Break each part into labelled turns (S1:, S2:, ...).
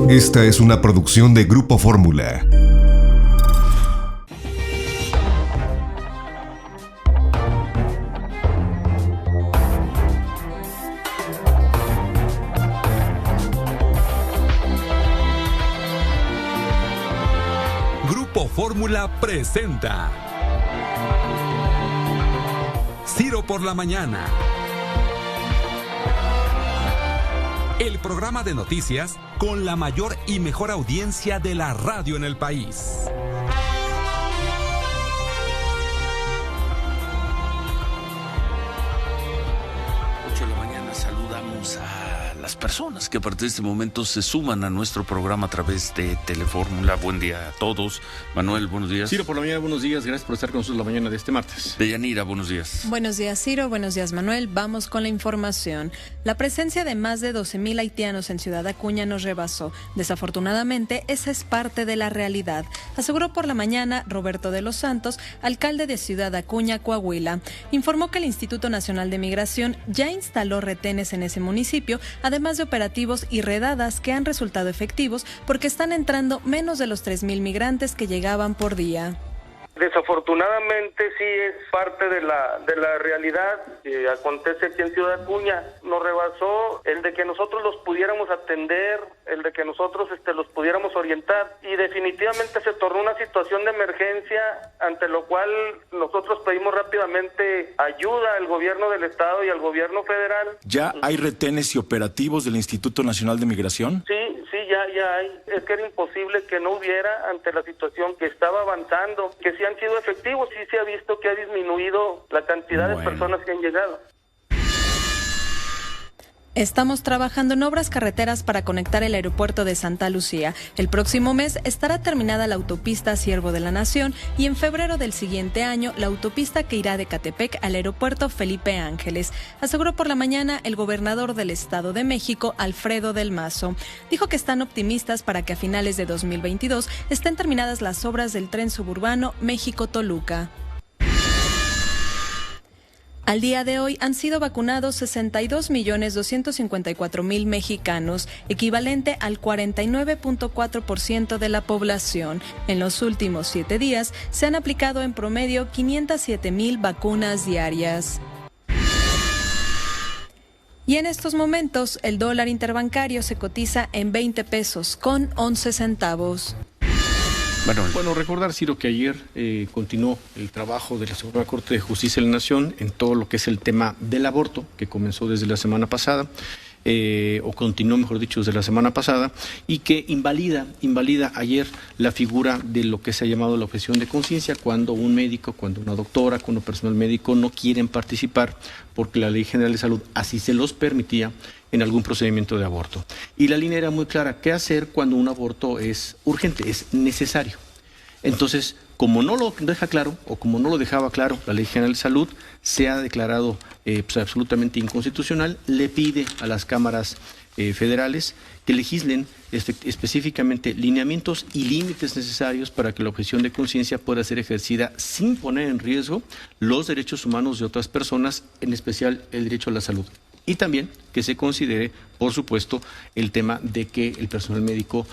S1: Esta es una producción de Grupo Fórmula.
S2: Grupo Fórmula presenta Ciro por la Mañana. El programa de noticias con la mayor y mejor audiencia de la radio en el país.
S3: Las personas que a partir de este momento se suman a nuestro programa a través de Telefórmula. Buen día a todos. Manuel, buenos días.
S4: Ciro, por la mañana, buenos días. Gracias por estar con nosotros la mañana de este martes.
S3: Deyanira, buenos días.
S5: Buenos días, Ciro. Buenos días, Manuel. Vamos con la información. La presencia de más de 12,000 haitianos en Ciudad Acuña nos rebasó. Desafortunadamente, esa es parte de la realidad, aseguró por la mañana Roberto de los Santos, alcalde de Ciudad Acuña, Coahuila. Informó que el Instituto Nacional de Migración ya instaló retenes en ese municipio, además de operativos y redadas que han resultado efectivos porque están entrando menos de los 3,000 migrantes que llegaban por día.
S6: Desafortunadamente sí es parte de la realidad que acontece aquí en Ciudad Acuña. Nos rebasó el de que nosotros los pudiéramos atender, el de que nosotros los pudiéramos orientar, y definitivamente se tornó una situación de emergencia, ante lo cual nosotros pedimos rápidamente ayuda al gobierno del estado y al gobierno federal.
S7: ¿Ya hay retenes y operativos del Instituto Nacional de Migración?
S6: Sí, ya hay. Es que era imposible que no hubiera ante la situación que estaba avanzando, que sí han sido efectivos, sí se ha visto que ha disminuido la cantidad de personas que han llegado.
S5: Estamos trabajando en obras carreteras para conectar el aeropuerto de Santa Lucía. El próximo mes estará terminada la autopista Siervo de la Nación y en febrero del siguiente año la autopista que irá de Catepec al aeropuerto Felipe Ángeles, aseguró por la mañana el gobernador del Estado de México, Alfredo del Mazo. Dijo que están optimistas para que a finales de 2022 estén terminadas las obras del tren suburbano México-Toluca. Al día de hoy han sido vacunados 62,254,000 mexicanos, equivalente al 49.4% de la población. En los últimos 7 días se han aplicado en promedio 507,000 vacunas diarias. Y en estos momentos el dólar interbancario se cotiza en 20 pesos con 11 centavos.
S4: Bueno, recordar, Ciro, que ayer continuó el trabajo de la Suprema Corte de Justicia de la Nación en todo lo que es el tema del aborto, que comenzó desde la semana pasada, o continuó, mejor dicho, desde la semana pasada, y que invalida ayer la figura de lo que se ha llamado la objeción de conciencia, cuando un médico, cuando una doctora, cuando un personal médico no quieren participar porque la Ley General de Salud así se los permitía en algún procedimiento de aborto. Y la línea era muy clara: ¿qué hacer cuando un aborto es urgente, es necesario? Entonces, como no lo deja claro, o como no lo dejaba claro la Ley General de Salud, se ha declarado absolutamente inconstitucional. Le pide a las cámaras federales que legislen específicamente lineamientos y límites necesarios para que la objeción de conciencia pueda ser ejercida sin poner en riesgo los derechos humanos de otras personas, en especial el derecho a la salud. Y también que se considere, por supuesto, el tema de que el personal médico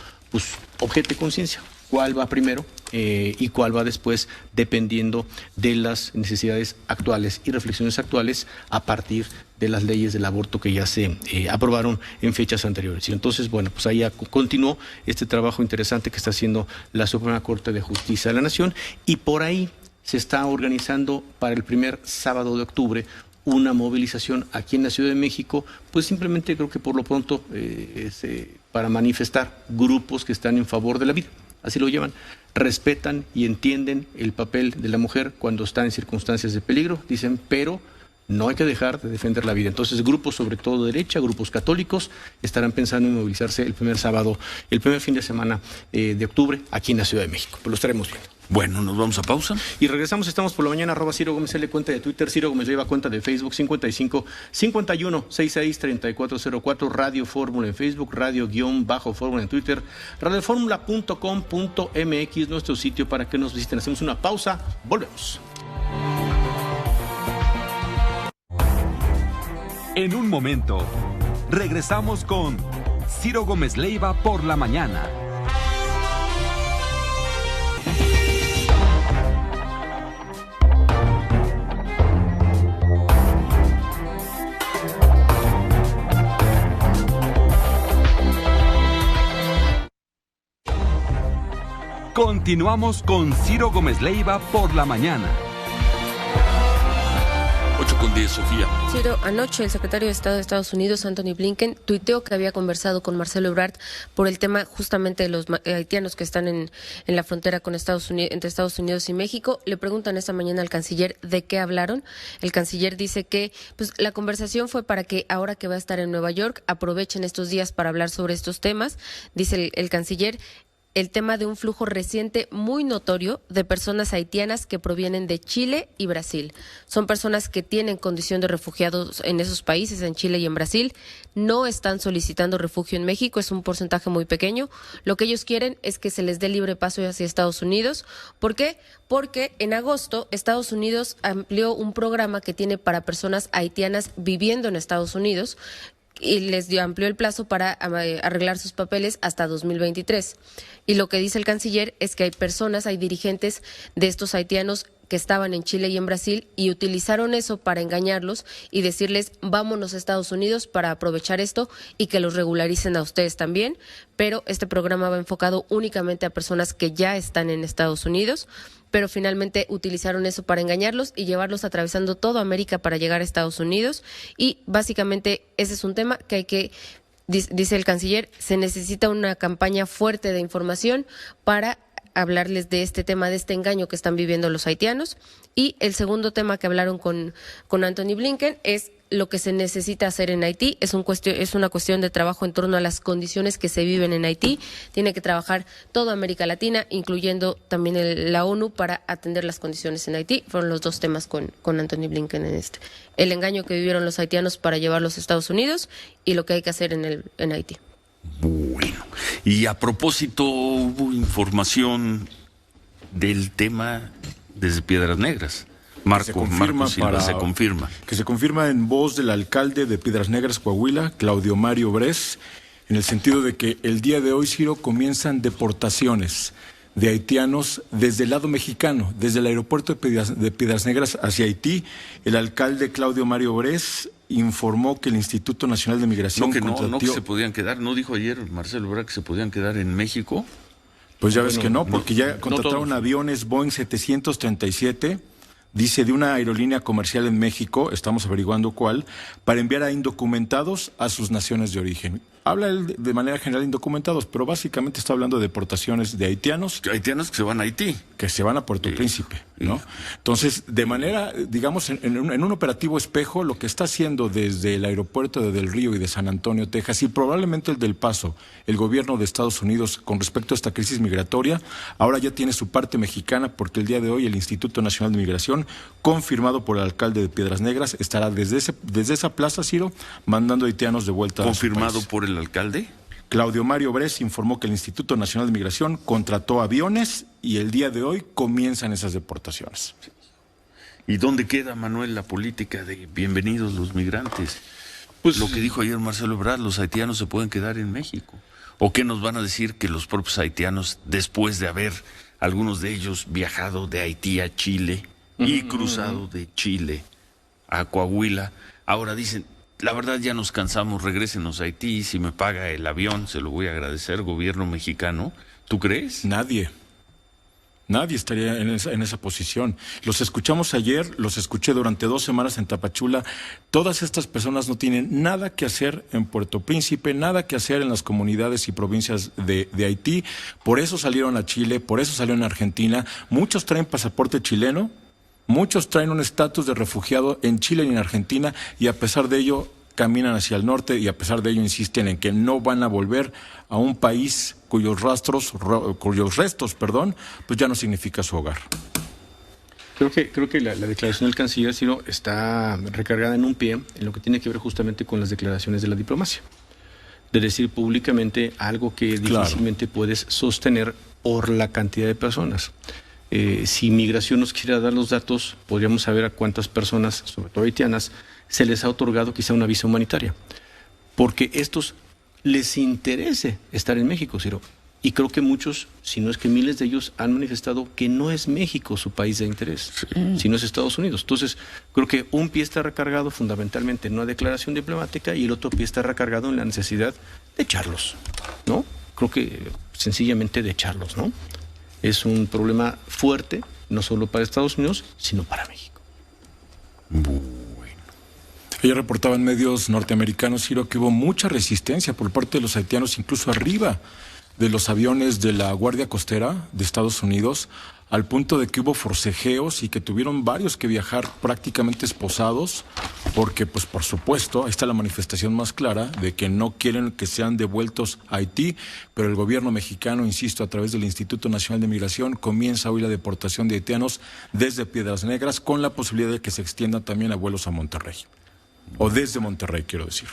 S4: objete conciencia. ¿Cuál va primero y cuál va después, dependiendo de las necesidades actuales y reflexiones actuales a partir de las leyes del aborto que ya se aprobaron en fechas anteriores? Y entonces, bueno, pues ahí continuó este trabajo interesante que está haciendo la Suprema Corte de Justicia de la Nación, y por ahí se está organizando para el primer sábado de octubre una movilización aquí en la Ciudad de México, pues simplemente creo que por lo pronto para manifestar grupos que están en favor de la vida, así lo llaman, respetan y entienden el papel de la mujer cuando está en circunstancias de peligro, dicen, pero no hay que dejar de defender la vida. Entonces, grupos sobre todo de derecha, grupos católicos, estarán pensando en movilizarse el primer sábado, el primer fin de semana de octubre aquí en la Ciudad de México. Pues lo estaremos viendo.
S3: Bueno, nos vamos a pausa.
S4: Y regresamos, estamos por la mañana, @Ciro Gómez L, cuenta de Twitter, Ciro Gómez Leiva, cuenta de Facebook, 55-51-66-3404, Radio Fórmula en Facebook, Radio-Fórmula en Twitter, radioformula.com.mx, nuestro sitio para que nos visiten. Hacemos una pausa, volvemos.
S2: En un momento, regresamos con Ciro Gómez Leiva por la mañana. Continuamos con Ciro Gómez Leiva por la mañana.
S3: 8:10, Sofía.
S8: Ciro, anoche el secretario de Estado de Estados Unidos, Anthony Blinken, tuiteó que había conversado con Marcelo Ebrard por el tema justamente de los haitianos que están en la frontera con Estados Unidos, entre Estados Unidos y México. Le preguntan esta mañana al canciller de qué hablaron. El canciller dice que la conversación fue para que ahora que va a estar en Nueva York aprovechen estos días para hablar sobre estos temas. Dice el canciller, el tema de un flujo reciente muy notorio de personas haitianas que provienen de Chile y Brasil. Son personas que tienen condición de refugiados en esos países, en Chile y en Brasil. No están solicitando refugio en México, es un porcentaje muy pequeño. Lo que ellos quieren es que se les dé libre paso hacia Estados Unidos. ¿Por qué? Porque en agosto Estados Unidos amplió un programa que tiene para personas haitianas viviendo en Estados Unidos y les amplió el plazo para arreglar sus papeles hasta 2023. Y lo que dice el canciller es que hay dirigentes de estos haitianos que estaban en Chile y en Brasil y utilizaron eso para engañarlos y decirles vámonos a Estados Unidos para aprovechar esto y que los regularicen a ustedes también, pero este programa va enfocado únicamente a personas que ya están en Estados Unidos, pero finalmente utilizaron eso para engañarlos y llevarlos atravesando toda América para llegar a Estados Unidos y básicamente ese es un tema que hay que, dice el canciller, se necesita una campaña fuerte de información para hablarles de este tema, de este engaño que están viviendo los haitianos. Y el segundo tema que hablaron con Anthony Blinken es lo que se necesita hacer en Haití. Es una cuestión de trabajo en torno a las condiciones que se viven en Haití. Tiene que trabajar toda América Latina, incluyendo también la ONU, para atender las condiciones en Haití. Fueron los dos temas con Anthony Blinken en este. El engaño que vivieron los haitianos para llevarlos a Estados Unidos y lo que hay que hacer en Haití.
S3: Bueno, y a propósito, hubo información del tema desde Piedras Negras. Marco Silva, se confirma.
S7: Que se confirma en voz del alcalde de Piedras Negras, Coahuila, Claudio Mario Bres, en el sentido de que el día de hoy, Ciro, comienzan deportaciones de haitianos desde el lado mexicano, desde el aeropuerto de Piedras Negras hacia Haití. El alcalde Claudio Mario Bres informó que el Instituto Nacional de Migración
S3: no que se podían quedar, ¿no dijo ayer Marcelo Ebrard que se podían quedar en México?
S7: Pues ya ves que no, porque ya contrataron aviones Boeing 737, dice, de una aerolínea comercial en México, estamos averiguando cuál, para enviar a indocumentados a sus naciones de origen. Habla él de manera general indocumentados, pero básicamente está hablando de deportaciones de haitianos.
S3: Haitianos que se van a Haití.
S7: Que se van a Puerto Príncipe, ¿no? Entonces, de manera, digamos, en un operativo espejo, lo que está haciendo desde el aeropuerto de Del Río y de San Antonio, Texas, y probablemente el del Paso, el gobierno de Estados Unidos con respecto a esta crisis migratoria, ahora ya tiene su parte mexicana, porque el día de hoy el Instituto Nacional de Migración, confirmado por el alcalde de Piedras Negras, estará desde esa plaza, Ciro, mandando haitianos de vuelta a su país.
S3: ¿Confirmado por el alcalde?
S7: Claudio Mario Bres informó que el Instituto Nacional de Migración contrató aviones y el día de hoy comienzan esas deportaciones.
S3: ¿Y dónde queda, Manuel, la política de bienvenidos los migrantes? Pues lo que dijo ayer Marcelo Ebrard, los haitianos se pueden quedar en México. ¿O qué nos van a decir que los propios haitianos, después de haber algunos de ellos viajado de Haití a Chile y cruzado de Chile a Coahuila, ahora dicen, la verdad ya nos cansamos, regrésenos a Haití, si me paga el avión se lo voy a agradecer, gobierno mexicano? ¿Tú crees?
S7: Nadie estaría en esa posición. Los escuchamos ayer, los escuché durante 2 semanas en Tapachula. Todas estas personas no tienen nada que hacer en Puerto Príncipe, nada que hacer en las comunidades y provincias de Haití. Por eso salieron a Chile, por eso salieron a Argentina. Muchos traen pasaporte chileno, muchos traen un estatus de refugiado en Chile y en Argentina, y a pesar de ello caminan hacia el norte y a pesar de ello insisten en que no van a volver a un país cuyos restos, pues ya no significa su hogar.
S4: Creo que la declaración del canciller, Ciro, está recargada en un pie en lo que tiene que ver justamente con las declaraciones de la diplomacia. De decir públicamente algo que difícilmente puedes sostener por la cantidad de personas. Si Migración nos quiere dar los datos, podríamos saber a cuántas personas, sobre todo haitianas, se les ha otorgado quizá una visa humanitaria. Porque estos les interese estar en México, Ciro. Y creo que muchos, si no es que miles de ellos, han manifestado que no es México su país de interés, sino es Estados Unidos. Entonces, creo que un pie está recargado fundamentalmente en una declaración diplomática y el otro pie está recargado en la necesidad de echarlos, ¿no? Creo que sencillamente de echarlos, ¿no? Es un problema fuerte, no solo para Estados Unidos, sino para México.
S7: Ella reportaba en medios norteamericanos, Ciro, que hubo mucha resistencia por parte de los haitianos, incluso arriba de los aviones de la Guardia Costera de Estados Unidos, al punto de que hubo forcejeos y que tuvieron varios que viajar prácticamente esposados, porque, pues, por supuesto, ahí está la manifestación más clara de que no quieren que sean devueltos a Haití, pero el gobierno mexicano, insisto, a través del Instituto Nacional de Migración, comienza hoy la deportación de haitianos desde Piedras Negras, con la posibilidad de que se extienda también a vuelos a Monterrey, o desde Monterrey, quiero decir.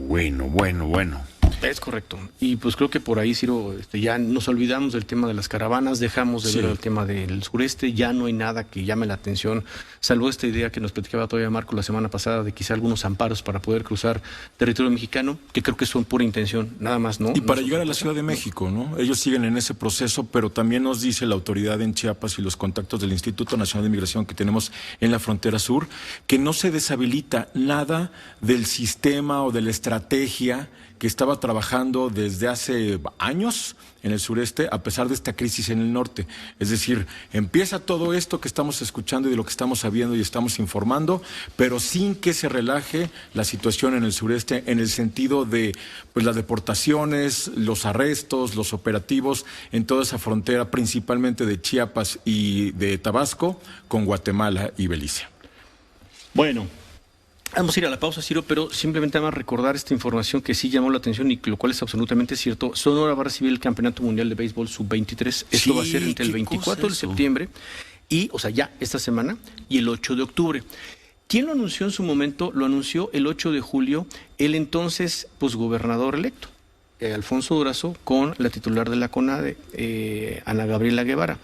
S3: Bueno.
S4: Es correcto. Y pues creo que por ahí, Ciro, ya nos olvidamos del tema de las caravanas, dejamos de ver el tema del sureste, ya no hay nada que llame la atención, salvo esta idea que nos platicaba todavía Marco la semana pasada de quizá algunos amparos para poder cruzar territorio mexicano, que creo que son pura intención, nada más, ¿no?
S7: Y para llegar a la Ciudad de México, ¿no? Ellos siguen en ese proceso, pero también nos dice la autoridad en Chiapas y los contactos del Instituto Nacional de Migración que tenemos en la frontera sur, que no se deshabilita nada del sistema o de la estrategia que estaba trabajando desde hace años en el sureste, a pesar de esta crisis en el norte. Es decir, empieza todo esto que estamos escuchando y de lo que estamos sabiendo y estamos informando, pero sin que se relaje la situación en el sureste en el sentido de, pues, las deportaciones, los arrestos, los operativos en toda esa frontera, principalmente de Chiapas y de Tabasco, con Guatemala y Belice.
S4: Bueno, vamos a ir a la pausa, Ciro, pero simplemente vamos a recordar esta información que sí llamó la atención y lo cual es absolutamente cierto. Sonora va a recibir el Campeonato Mundial de Béisbol Sub-23. Esto va a ser entre el 24 de septiembre y, o sea, ya esta semana, y el 8 de octubre. ¿Quién lo anunció en su momento? Lo anunció el 8 de julio el entonces gobernador electo, Alfonso Durazo, con la titular de la CONADE, Ana Gabriela Guevara.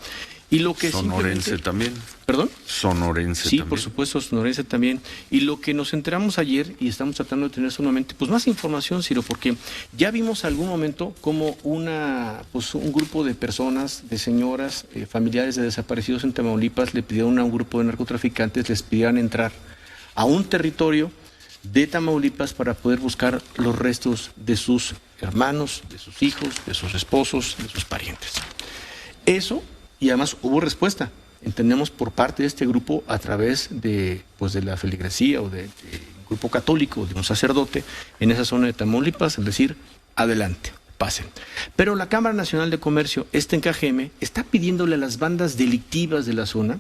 S4: Y lo que
S3: sonorense también.
S4: ¿Perdón?
S3: Sonorense
S4: sí,
S3: también.
S4: Por supuesto, sonorense también. Y lo que nos enteramos ayer, y estamos tratando de tener solamente más información, Ciro, porque ya vimos algún momento como un grupo de personas, de señoras, familiares de desaparecidos en Tamaulipas, le pidieron a un grupo de narcotraficantes, les pidieran entrar a un territorio de Tamaulipas para poder buscar los restos de sus hermanos, de sus hijos, de sus esposos, de sus parientes. Eso. Y además hubo respuesta, entendemos, por parte de este grupo a través de la feligresía o del grupo católico, de un sacerdote en esa zona de Tamaulipas, es decir, adelante, pasen. Pero la Cámara Nacional de Comercio, en KGM, está pidiéndole a las bandas delictivas de la zona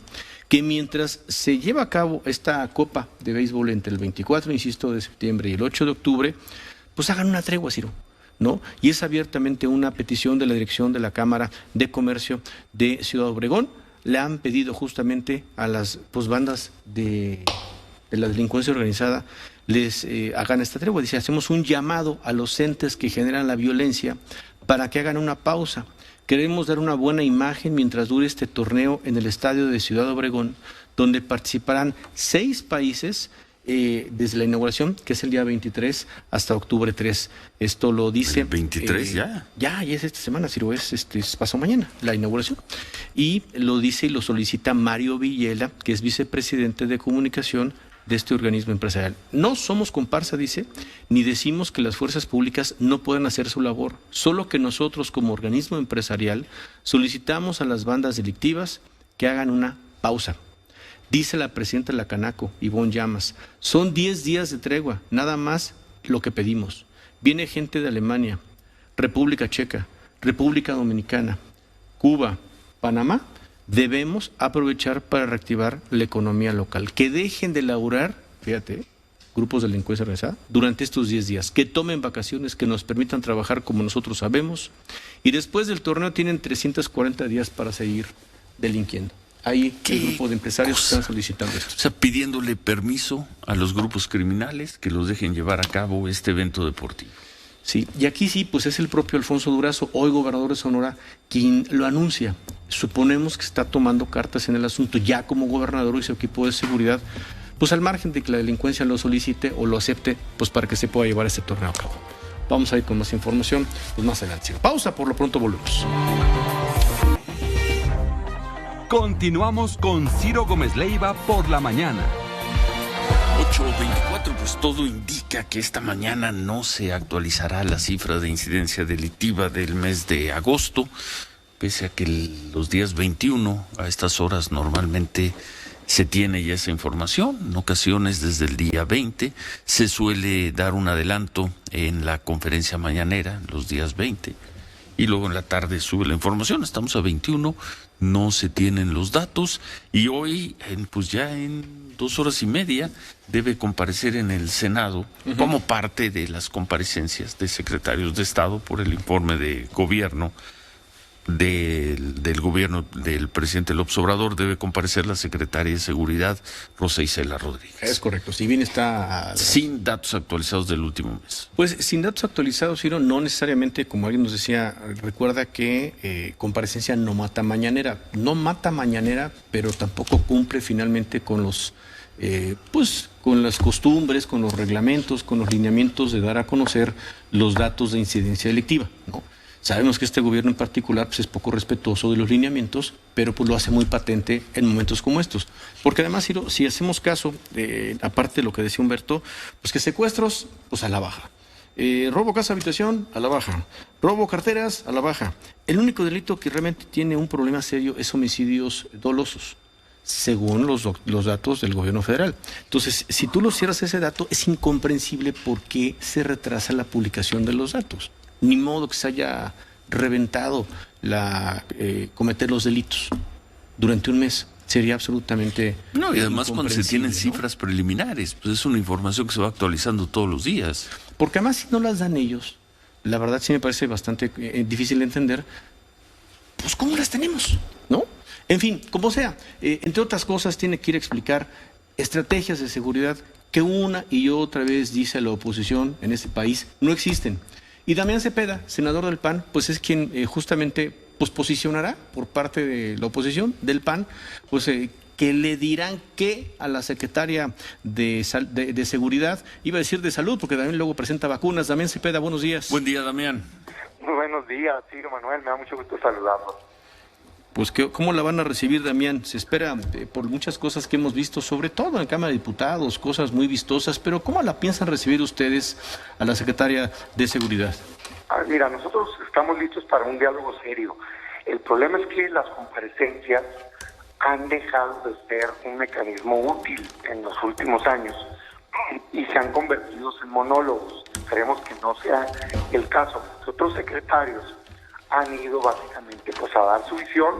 S4: que mientras se lleva a cabo esta copa de béisbol entre el 24, insisto, de septiembre y el 8 de octubre, pues hagan una tregua, Ciro, ¿no? Y es abiertamente una petición de la dirección de la Cámara de Comercio de Ciudad Obregón. Le han pedido justamente a las bandas de la delincuencia organizada les hagan esta tregua. Dice, hacemos un llamado a los entes que generan la violencia para que hagan una pausa. Queremos dar una buena imagen mientras dure este torneo en el estadio de Ciudad Obregón, donde participarán 6 países desde la inauguración, que es el día 23 hasta octubre 3. Esto lo dice...
S3: ¿El 23 ya?
S4: Ya es esta semana, Ciro, es pasado mañana la inauguración. Y lo dice y lo solicita Mario Villela, que es vicepresidente de comunicación de este organismo empresarial. No somos comparsa, dice, ni decimos que las fuerzas públicas no puedan hacer su labor, solo que nosotros como organismo empresarial solicitamos a las bandas delictivas que hagan una pausa. Dice la presidenta de la Canaco, Ivonne Llamas, son 10 días de tregua, nada más lo que pedimos. Viene gente de Alemania, República Checa, República Dominicana, Cuba, Panamá. Debemos aprovechar para reactivar la economía local. Que dejen de laburar, fíjate, grupos de delincuencia organizada, durante estos 10 días. Que tomen vacaciones, que nos permitan trabajar como nosotros sabemos. Y después del torneo tienen 340 días para seguir delinquiendo. Ahí el grupo de empresarios están solicitando esto.
S3: O sea, pidiéndole permiso a los grupos criminales que los dejen llevar a cabo este evento deportivo.
S4: Sí, y aquí sí, pues es el propio Alfonso Durazo, hoy gobernador de Sonora, quien lo anuncia. Suponemos que está tomando cartas en el asunto, ya como gobernador y su equipo de seguridad, pues al margen de que la delincuencia lo solicite o lo acepte, pues para que se pueda llevar este torneo a cabo. Vamos a ir con más información pues más adelante. Pausa, por lo pronto volvemos.
S2: Continuamos con Ciro Gómez Leiva por la mañana.
S3: 8:24, pues todo indica que esta mañana no se actualizará la cifra de incidencia delictiva del mes de agosto, pese a que los días 21 a estas horas normalmente se tiene ya esa información. En ocasiones desde el día 20 se suele dar un adelanto en la conferencia mañanera, los días 20, y luego en la tarde sube la información. Estamos a 21, no se tienen los datos, y hoy, pues ya en 2 horas y media, debe comparecer en el Senado como parte de las comparecencias de secretarios de Estado por el informe de gobierno del gobierno del presidente López Obrador. Debe comparecer la secretaria de Seguridad, Rosa Isela Rodríguez.
S4: Es correcto, si bien está...
S3: Sin datos actualizados del último mes.
S4: Pues sin datos actualizados, Ciro, no necesariamente, como alguien nos decía, recuerda que comparecencia no mata mañanera. No mata mañanera, pero tampoco cumple finalmente con los... pues con las costumbres, con los reglamentos, con los lineamientos de dar a conocer los datos de incidencia delictiva, ¿no? Sabemos que este gobierno en particular pues, es poco respetuoso de los lineamientos, pero pues lo hace muy patente en momentos como estos. Porque además, Ciro, si hacemos caso, aparte de lo que decía Humberto, pues que secuestros, pues a la baja. Robo casa habitación, a la baja. Robo carteras, a la baja. El único delito que realmente tiene un problema serio es homicidios dolosos, según los datos del gobierno federal. Entonces, si tú lo cierras ese dato, es incomprensible por qué se retrasa la publicación de los datos. Ni modo que se haya reventado cometer los delitos durante un mes. Sería absolutamente...
S3: No, y además cuando se tienen cifras preliminares, pues es una información que se va actualizando todos los días.
S4: Porque además si no las dan ellos, la verdad sí me parece bastante difícil de entender, pues ¿cómo las tenemos? ¿No? En fin, como sea, entre otras cosas tiene que ir a explicar estrategias de seguridad que una y otra vez dice la oposición en este país no existen. Y Damián Cepeda, senador del PAN, pues es quien justamente pues posicionará por parte de la oposición del PAN, pues que le dirán que a la secretaria de Seguridad, iba a decir de Salud, porque también luego presenta vacunas. Damián Cepeda, buenos días.
S3: Buen día, Damián.
S9: Muy buenos días, Ciro Manuel, me da mucho gusto saludarlos.
S4: Pues, ¿cómo la van a recibir, Damián? Se espera por muchas cosas que hemos visto, sobre todo en Cámara de Diputados, cosas muy vistosas, pero ¿cómo la piensan recibir ustedes a la secretaria de Seguridad?
S9: Mira, nosotros estamos listos para un diálogo serio. El problema es que las comparecencias han dejado de ser un mecanismo útil en los últimos años y se han convertido en monólogos. Esperemos que no sea el caso. Otros secretarios han ido básicamente pues a dar su visión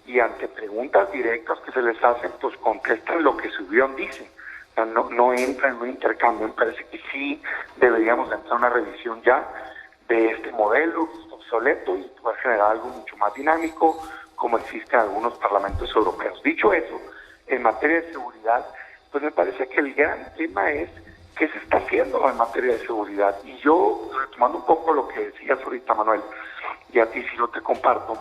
S9: y ante preguntas directas que se les hacen, pues contestan lo que su guión dice. O sea, no entra en un intercambio. Me parece que sí deberíamos entrar a una revisión ya de este modelo obsoleto y poder generar algo mucho más dinámico como existe en algunos parlamentos europeos. Dicho eso, en materia de seguridad, pues me parece que el gran tema es qué se está haciendo en materia de seguridad. Y yo, retomando un poco lo que decías ahorita, Manuel, y a ti sí lo te comparto,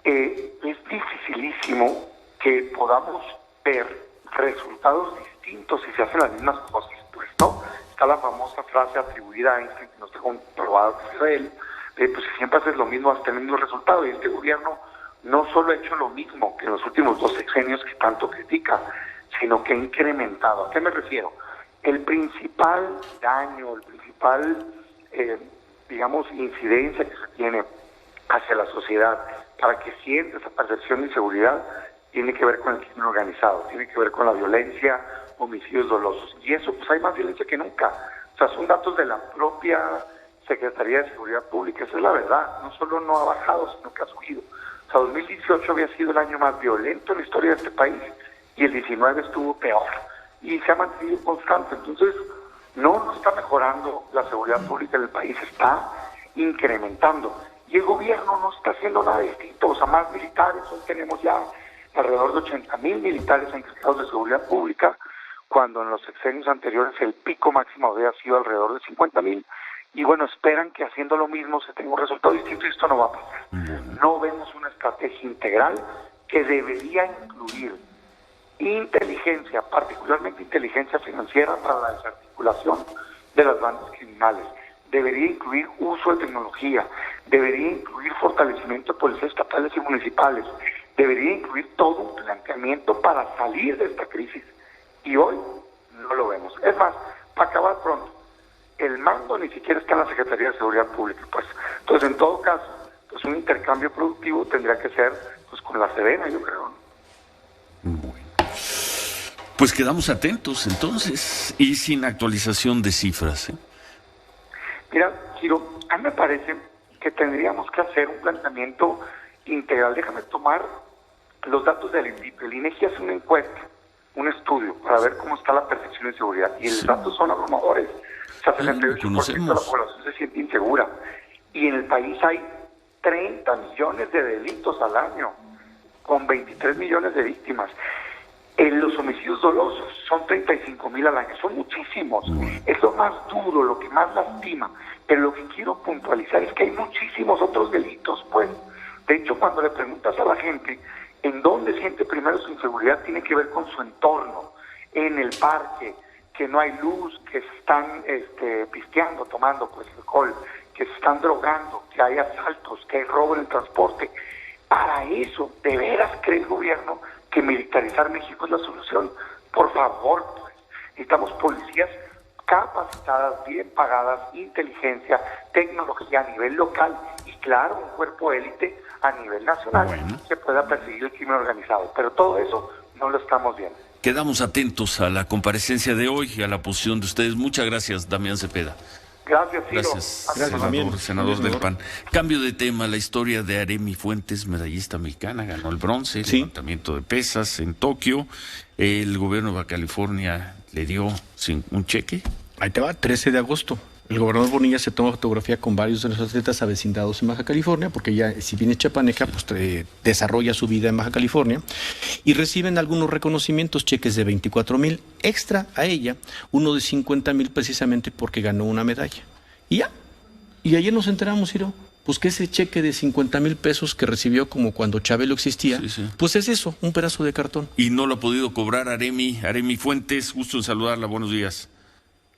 S9: es dificilísimo que podamos ver resultados distintos si se hacen las mismas cosas, pues, ¿no? Está la famosa frase atribuida a Einstein, que no está comprobado que fue él, pues si siempre haces lo mismo, vas a tener el mismo resultado, y este gobierno no solo ha hecho lo mismo que en los últimos 2 sexenios que tanto critica, sino que ha incrementado. ¿A qué me refiero? El principal daño, el principal, digamos, incidencia que se tiene hacia la sociedad para que sienta esa percepción de inseguridad tiene que ver con el crimen organizado, tiene que ver con la violencia, homicidios dolosos. Y eso, pues hay más violencia que nunca. O sea, son datos de la propia Secretaría de Seguridad Pública, esa es la verdad. No solo no ha bajado, sino que ha subido. O sea, 2018 había sido el año más violento en la historia de este país y el 19 estuvo peor. Y se ha mantenido constante. Entonces, no está mejorando la seguridad pública en el país, está incrementando. Y el gobierno no está haciendo nada distinto. O sea, más militares, hoy tenemos ya alrededor de 80,000 militares encargados de seguridad pública, cuando en los sexenios anteriores el pico máximo había sido alrededor de 50,000. Y bueno, esperan que haciendo lo mismo se tenga un resultado distinto y esto no va a pasar. No vemos una estrategia integral que debería incluir inteligencia, particularmente inteligencia financiera para la desarticulación de las bandas criminales. Debería incluir uso de tecnología, debería incluir fortalecimiento de policías estatales y municipales, debería incluir todo un planteamiento para salir de esta crisis. Y hoy no lo vemos. Es más, para acabar pronto, el mando ni siquiera está en la Secretaría de Seguridad Pública, pues. Entonces, en todo caso, pues un intercambio productivo tendría que ser pues con la Sedena, yo creo, ¿no?
S3: Bueno. Pues quedamos atentos entonces y sin actualización de cifras.
S9: Mira, Ciro, a mí me parece que tendríamos que hacer un planteamiento integral. Déjame tomar los datos del INEGI. El INEGI hace una encuesta, un estudio para ver cómo está la percepción de seguridad y los datos son abrumadores. O sea, 78% de la población se siente insegura y en el país hay 30 millones de delitos al año con 23 millones de víctimas. Los homicidios dolosos son 35,000 al año, son muchísimos. Es lo más duro, lo que más lastima. Pero lo que quiero puntualizar es que hay muchísimos otros delitos, pues. De hecho, cuando le preguntas a la gente en dónde siente primero su inseguridad, tiene que ver con su entorno, en el parque, que no hay luz, que se están pisteando, tomando pues alcohol, que se están drogando, que hay asaltos, que hay robo en el transporte. Para eso, ¿de veras cree el gobierno que militarizar México es la solución? Por favor, pues, necesitamos policías capacitadas, bien pagadas, inteligencia, tecnología a nivel local y claro, un cuerpo élite a nivel nacional que pueda perseguir el crimen organizado. Pero todo eso no lo estamos viendo.
S3: Quedamos atentos a la comparecencia de hoy y a la posición de ustedes. Muchas gracias, Damián Cepeda.
S9: Gracias, Ciro.
S3: Gracias, senador del PAN. Cambio de tema, la historia de Aremi Fuentes, medallista mexicana, ganó el bronce, levantamiento de pesas en Tokio. El gobierno de Baja California le dio un cheque.
S4: Ahí te va, 13 de agosto. El gobernador Bonilla se toma fotografía con varios de los atletas avecindados en Baja California, porque ya, si bien es chapaneca, pues desarrolla su vida en Baja California, y reciben algunos reconocimientos, cheques de 24,000 extra a ella, uno de 50,000 precisamente porque ganó una medalla. Y ya, y ayer nos enteramos, Ciro, pues que ese cheque de 50,000 pesos que recibió como cuando Chabelo existía, pues es eso, un pedazo de cartón.
S3: Y no lo ha podido cobrar Aremi Fuentes, gusto en saludarla, buenos días.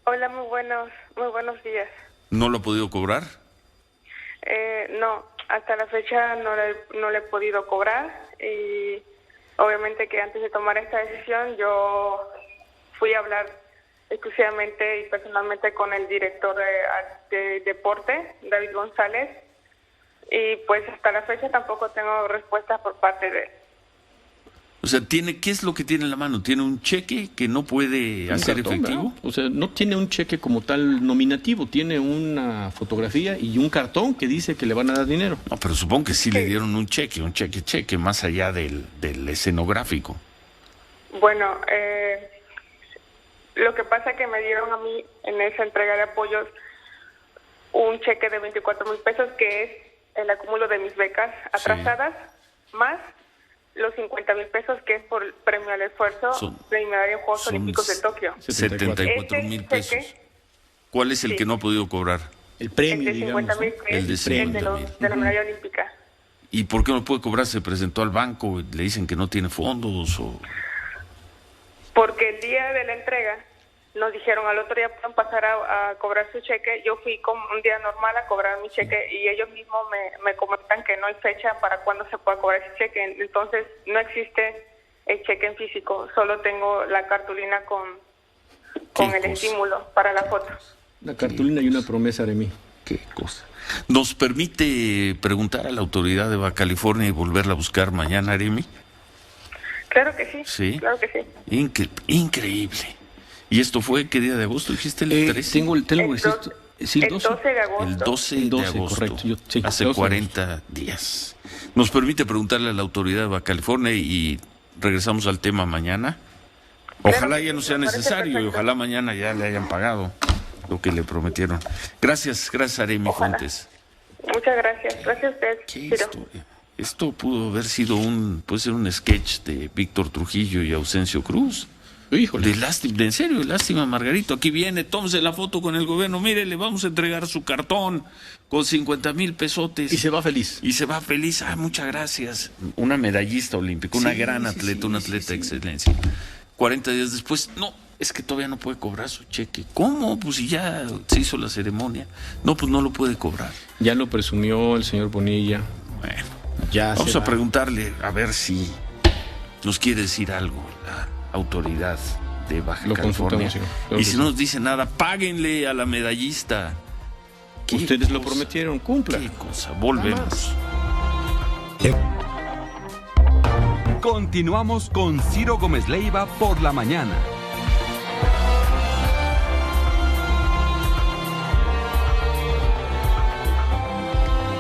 S10: Hola, muy buenos días.
S3: ¿No lo ha podido cobrar?
S10: No, hasta la fecha no le he podido cobrar y obviamente que antes de tomar esta decisión yo fui a hablar exclusivamente y personalmente con el director de deporte, David González, y pues hasta la fecha tampoco tengo respuesta por parte de él.
S3: O sea, ¿qué es lo que tiene en la mano? ¿Tiene un cheque que no puede hacer
S4: cartón,
S3: efectivo?
S4: ¿verdad? O sea, no tiene un cheque como tal nominativo, tiene una fotografía y un cartón que dice que le van a dar dinero.
S3: No, pero supongo que sí le dieron un cheque, más allá del escenográfico.
S10: Bueno, lo que pasa es que me dieron a mí en esa entrega de apoyos un cheque de 24,000 pesos, que es el acúmulo de mis becas atrasadas, más los 50,000 pesos que es por premio al esfuerzo preliminar en Juegos Olímpicos de Tokio.
S3: 74,000 pesos. ¿Cuál es el que no ha podido cobrar?
S4: El premio,
S10: el de 50,000,
S3: el de 50,000.
S10: De la medalla olímpica.
S3: ¿Y por qué no puede cobrar? ¿Se presentó al banco? ¿Le dicen que no tiene fondos?
S10: Porque el día de la entrega nos dijeron al otro día pueden pasar a cobrar su cheque. Yo fui como un día normal a cobrar mi cheque y ellos mismos me comentan que no hay fecha para cuándo se pueda cobrar ese cheque. Entonces no existe el cheque en físico, solo tengo la cartulina con el estímulo para la foto.
S4: La cartulina y una promesa de mí.
S3: Qué cosa. ¿Nos permite preguntar a la autoridad de Baja California y volverla a buscar mañana, Aremi?
S10: Claro que sí.
S3: Sí.
S10: Claro que sí.
S3: Increíble. ¿Y esto fue qué día de agosto? ¿Dijiste el 13?
S4: Tengo el 12
S10: de agosto.
S3: El 12 de agosto,
S4: correcto.
S3: hace 40 días. ¿Nos permite preguntarle a la autoridad de Baja California y regresamos al tema mañana? Ojalá ya no sea necesario y ojalá mañana ya le hayan pagado lo que le prometieron. Gracias Aremi Fuentes.
S10: Muchas gracias. Gracias a usted.
S3: ¿Qué historia? Esto pudo haber sido puede ser un sketch de Víctor Trujillo y Ausencio Cruz. Híjole. En serio, lástima, Margarito. Aquí viene, tómese la foto con el gobierno. Mire, le vamos a entregar su cartón con 50,000 pesotes.
S4: Y se va feliz.
S3: Muchas gracias. Una medallista olímpica, una gran atleta, un atleta de excelencia. 40 días después, no, es que todavía no puede cobrar su cheque. ¿Cómo? Pues si ya se hizo la ceremonia. No, pues no lo puede cobrar.
S4: Ya lo presumió el señor Bonilla.
S3: Bueno, ya vamos a preguntarle a ver si nos quiere decir algo la autoridad de Baja California. Y si no nos dice nada, páguenle a la medallista.
S4: Ustedes lo prometieron, cumpla.
S3: Qué cosa, volvemos.
S2: Continuamos con Ciro Gómez Leiva por la mañana.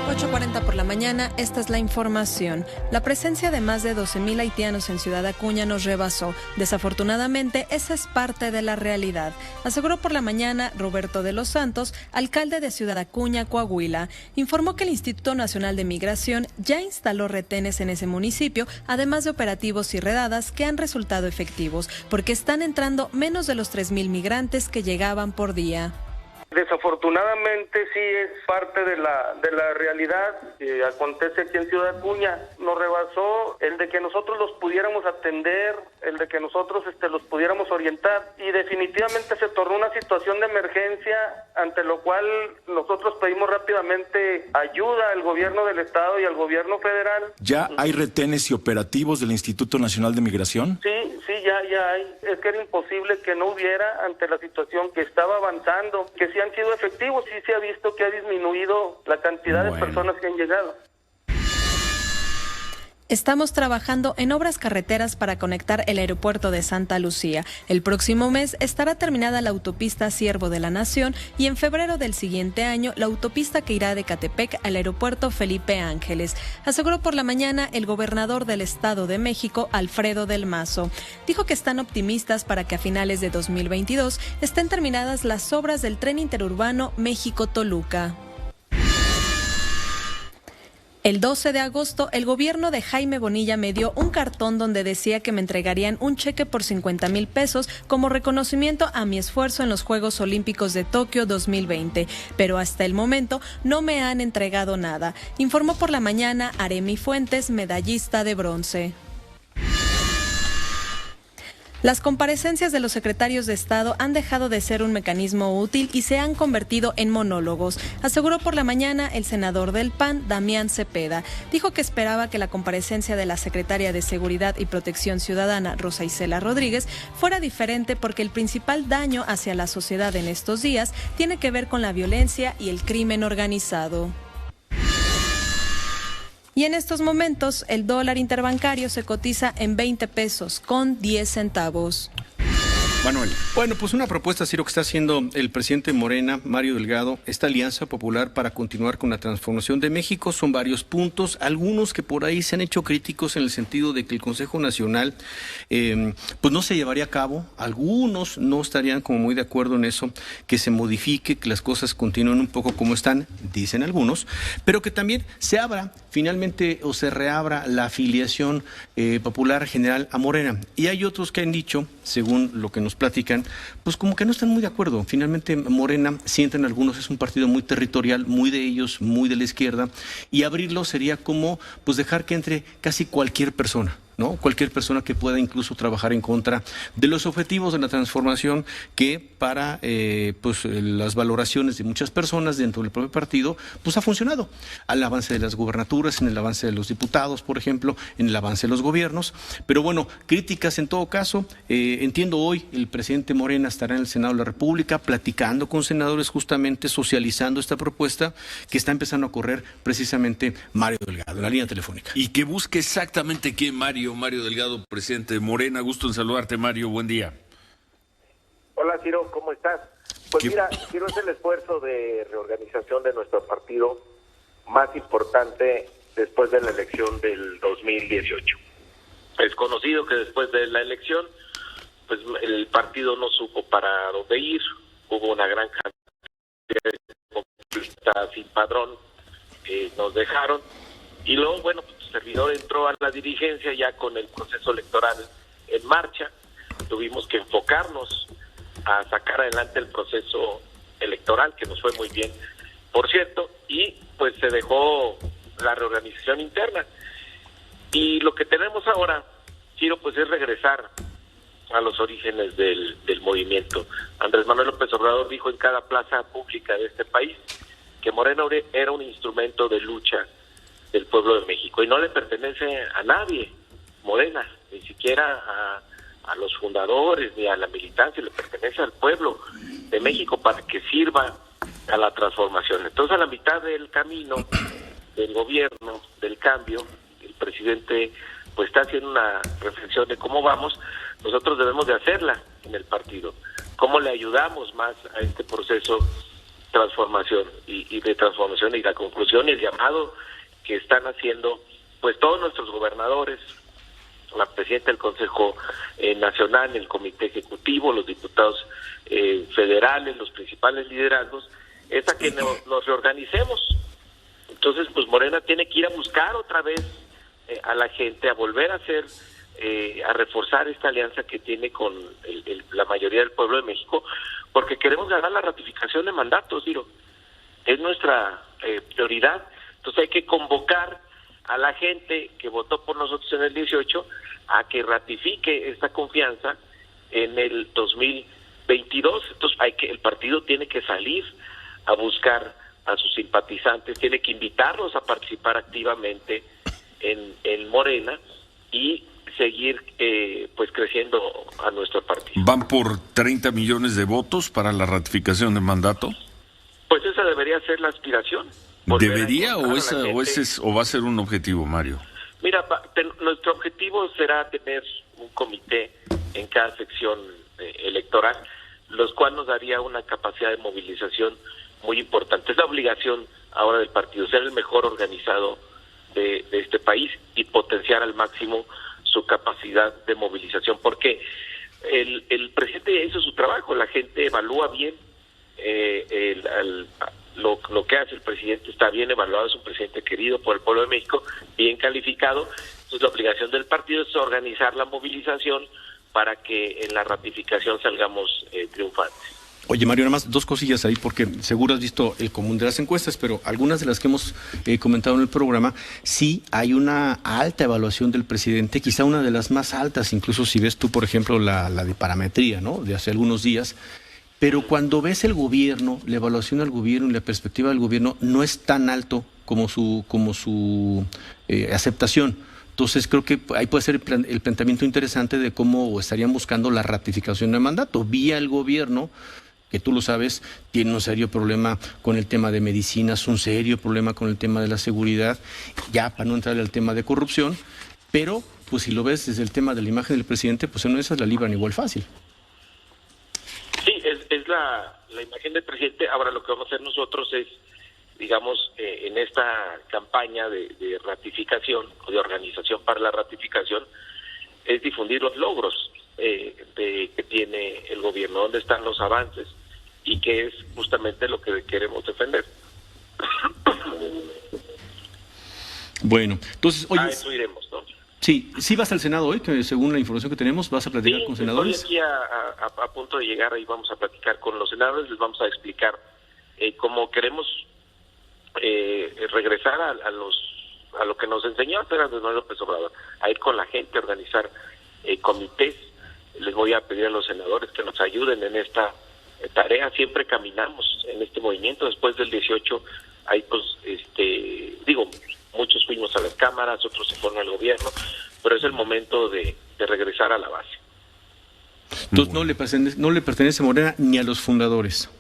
S5: 8:40 por la mañana, esta es la información. La presencia de más de 12,000 haitianos en Ciudad Acuña nos rebasó. Desafortunadamente, esa es parte de la realidad, aseguró por la mañana Roberto de los Santos, alcalde de Ciudad Acuña, Coahuila. Informó que el Instituto Nacional de Migración ya instaló retenes en ese municipio, además de operativos y redadas que han resultado efectivos, porque están entrando menos de los 3,000 migrantes que llegaban por día.
S6: Desafortunadamente sí es parte de la realidad que acontece aquí en Ciudad Acuña. Nos rebasó el de que nosotros los pudiéramos atender, el de que nosotros los pudiéramos orientar, y definitivamente se tornó una situación de emergencia, ante lo cual nosotros pedimos rápidamente ayuda al gobierno del estado y al gobierno federal.
S7: ¿Ya hay retenes y operativos del Instituto Nacional de Migración?
S6: Sí, ya hay. Es que era imposible que no hubiera ante la situación que estaba avanzando, que sí han sido efectivos, sí se ha visto que ha disminuido la cantidad de personas que han llegado.
S5: Estamos trabajando en obras carreteras para conectar el aeropuerto de Santa Lucía. El próximo mes estará terminada la autopista Siervo de la Nación y en febrero del siguiente año la autopista que irá de Catepec al aeropuerto Felipe Ángeles, aseguró por la mañana el gobernador del Estado de México, Alfredo del Mazo. Dijo que están optimistas para que a finales de 2022 estén terminadas las obras del tren interurbano México-Toluca. El 12 de agosto, el gobierno de Jaime Bonilla me dio un cartón donde decía que me entregarían un cheque por 50,000 pesos como reconocimiento a mi esfuerzo en los Juegos Olímpicos de Tokio 2020, pero hasta el momento no me han entregado nada, informó por la mañana Aremi Fuentes, medallista de bronce. Las comparecencias de los secretarios de Estado han dejado de ser un mecanismo útil y se han convertido en monólogos, aseguró por la mañana el senador del PAN, Damián Cepeda. Dijo que esperaba que la comparecencia de la secretaria de Seguridad y Protección Ciudadana, Rosa Isela Rodríguez, fuera diferente porque el principal daño hacia la sociedad en estos días tiene que ver con la violencia y el crimen organizado. Y en estos momentos, el dólar interbancario se cotiza en 20 pesos con 10 centavos.
S4: Manuel. Bueno, pues una propuesta, Ciro, que está haciendo el presidente Morena, Mario Delgado, esta Alianza Popular para continuar con la transformación de México. Son varios puntos, algunos que por ahí se han hecho críticos en el sentido de que el Consejo Nacional pues no se llevaría a cabo. Algunos no estarían como muy de acuerdo en eso, que se modifique, que las cosas continúen un poco como están, dicen algunos, pero que también se abra finalmente o se reabra la afiliación popular general a Morena. Y hay otros que han dicho, según lo que nos platican, pues como que no están muy de acuerdo. Finalmente Morena, sienten algunos, es un partido muy territorial, muy de ellos, muy de la izquierda, y abrirlo sería como pues dejar que entre casi cualquier persona, ¿no? Cualquier persona que pueda incluso trabajar en contra de los objetivos de la transformación que para pues las valoraciones de muchas personas dentro del propio partido pues ha funcionado. Al avance de las gubernaturas, en el avance de los diputados, por ejemplo, en el avance de los gobiernos. Pero bueno, críticas en todo caso. Entiendo hoy el presidente Morena estará en el Senado de la República platicando con senadores, justamente socializando esta propuesta que está empezando a correr precisamente Mario Delgado, en la línea telefónica.
S3: Y que busque exactamente qué Mario Delgado, presidente de Morena. Gusto en saludarte, Mario. Buen día.
S11: Hola, Ciro, ¿cómo estás? Pues mira, Ciro, es el esfuerzo de reorganización de nuestro partido más importante después de la elección del 2018. Es conocido que después de la elección, pues el partido no supo para dónde ir. Hubo una gran cantidad de populistas sin padrón que nos dejaron. Y luego, bueno, pues el servidor entró a la dirigencia ya con el proceso electoral en marcha, tuvimos que enfocarnos a sacar adelante el proceso electoral, que nos fue muy bien, por cierto, y pues se dejó la reorganización interna. Y lo que tenemos ahora, Ciro, pues es regresar a los orígenes del movimiento. Andrés Manuel López Obrador dijo en cada plaza pública de este país que Morena era un instrumento de lucha del pueblo de México, y no le pertenece a nadie, Morena, ni siquiera a los fundadores ni a la militancia, le pertenece al pueblo de México para que sirva a la transformación. Entonces, a la mitad del camino del gobierno, del cambio, el presidente pues está haciendo una reflexión de cómo vamos. Nosotros debemos de hacerla en el partido. ¿Cómo le ayudamos más a este proceso transformación y de transformación? Y la conclusión y el llamado que están haciendo pues todos nuestros gobernadores, la presidenta del Consejo Nacional, el Comité Ejecutivo, los diputados federales, los principales liderazgos, es a que nos reorganicemos. Entonces, pues Morena tiene que ir a buscar otra vez a la gente, a volver a hacer, a reforzar esta alianza que tiene con la mayoría del pueblo de México, porque queremos ganar la ratificación de mandatos, Ciro. Es nuestra prioridad. Entonces hay que convocar a la gente que votó por nosotros en el 18 a que ratifique esta confianza en el 2022. Entonces el partido tiene que salir a buscar a sus simpatizantes, tiene que invitarlos a participar activamente en Morena y seguir pues creciendo a nuestro partido.
S3: ¿Van por 30 millones de votos para la ratificación del mandato?
S11: Pues esa debería ser la aspiración.
S3: ¿Debería o va a ser un objetivo, Mario?
S11: Mira, nuestro objetivo será tener un comité en cada sección electoral, los cuales nos daría una capacidad de movilización muy importante. Es la obligación ahora del partido, ser el mejor organizado de este país y potenciar al máximo su capacidad de movilización, porque el presidente ya hizo su trabajo, la gente evalúa bien lo que hace el presidente, está bien evaluado, es un presidente querido por el pueblo de México, bien calificado. Entonces la obligación del partido es organizar la movilización para que en la ratificación salgamos triunfantes.
S4: Oye, Mario, nada más dos cosillas ahí, porque seguro has visto el común de las encuestas, pero algunas de las que hemos comentado en el programa, sí hay una alta evaluación del presidente, quizá una de las más altas, incluso si ves tú, por ejemplo, la de parametría, ¿no?, de hace algunos días. Pero cuando ves el gobierno, la evaluación del gobierno y la perspectiva del gobierno no es tan alto como su aceptación. Entonces creo que ahí puede ser el planteamiento interesante de cómo estarían buscando la ratificación del mandato. Vía el gobierno, que tú lo sabes, tiene un serio problema con el tema de medicinas, un serio problema con el tema de la seguridad, ya para no entrar al tema de corrupción, pero pues si lo ves desde el tema de la imagen del presidente, pues en esas la libran igual fácil.
S11: Sí, es la imagen del presidente. Ahora lo que vamos a hacer nosotros es, digamos, en esta campaña de ratificación o de organización para la ratificación, es difundir los logros que tiene el gobierno, dónde están los avances, y que es justamente lo que queremos defender.
S4: Bueno, entonces, oye,
S11: a eso iremos, ¿no?
S4: Sí vas al Senado hoy, que según la información que tenemos, vas a platicar con senadores.
S11: Estoy aquí a punto de llegar, ahí vamos a platicar con los senadores, les vamos a explicar cómo queremos regresar a lo que nos enseñó a hacer Andrés Manuel López Obrador, a ir con la gente, a organizar comités. Les voy a pedir a los senadores que nos ayuden en esta tarea. Siempre caminamos en este movimiento. Después del 18, ahí pues, muchos fuimos a las cámaras, otros se fueron al gobierno, pero es el momento de regresar a la base.
S4: Entonces no le pertenece Morena ni a los fundadores.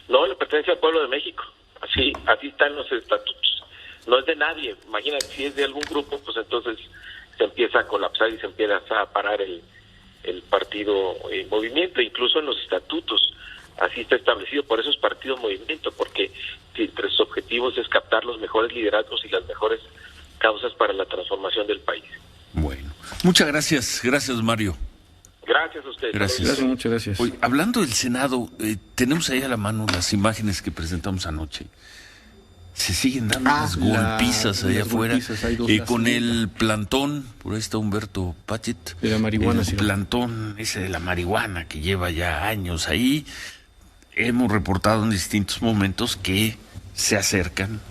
S11: No, le pertenece al pueblo de México. Así están los estatutos. No es de nadie. Imagínate, si es de algún grupo, pues entonces se empieza a colapsar y se empieza a parar el partido movimiento. Incluso en los estatutos así está establecido. Por eso es partido movimiento, porque entre sus objetivos es captar los mejores liderazgos y las mejores causas para la transformación del país.
S3: Bueno, muchas gracias. Gracias, Mario.
S11: Gracias a ustedes.
S3: Gracias.
S4: Muchas gracias.
S3: Oye, hablando del Senado, tenemos ahí a la mano las imágenes que presentamos anoche. se siguen dando las golpizas allá afuera. Con el plantón, por ahí está Humberto Pachet.
S4: De la marihuana,
S3: el plantón ese de la marihuana que lleva ya años ahí. Hemos reportado en distintos momentos que se acercan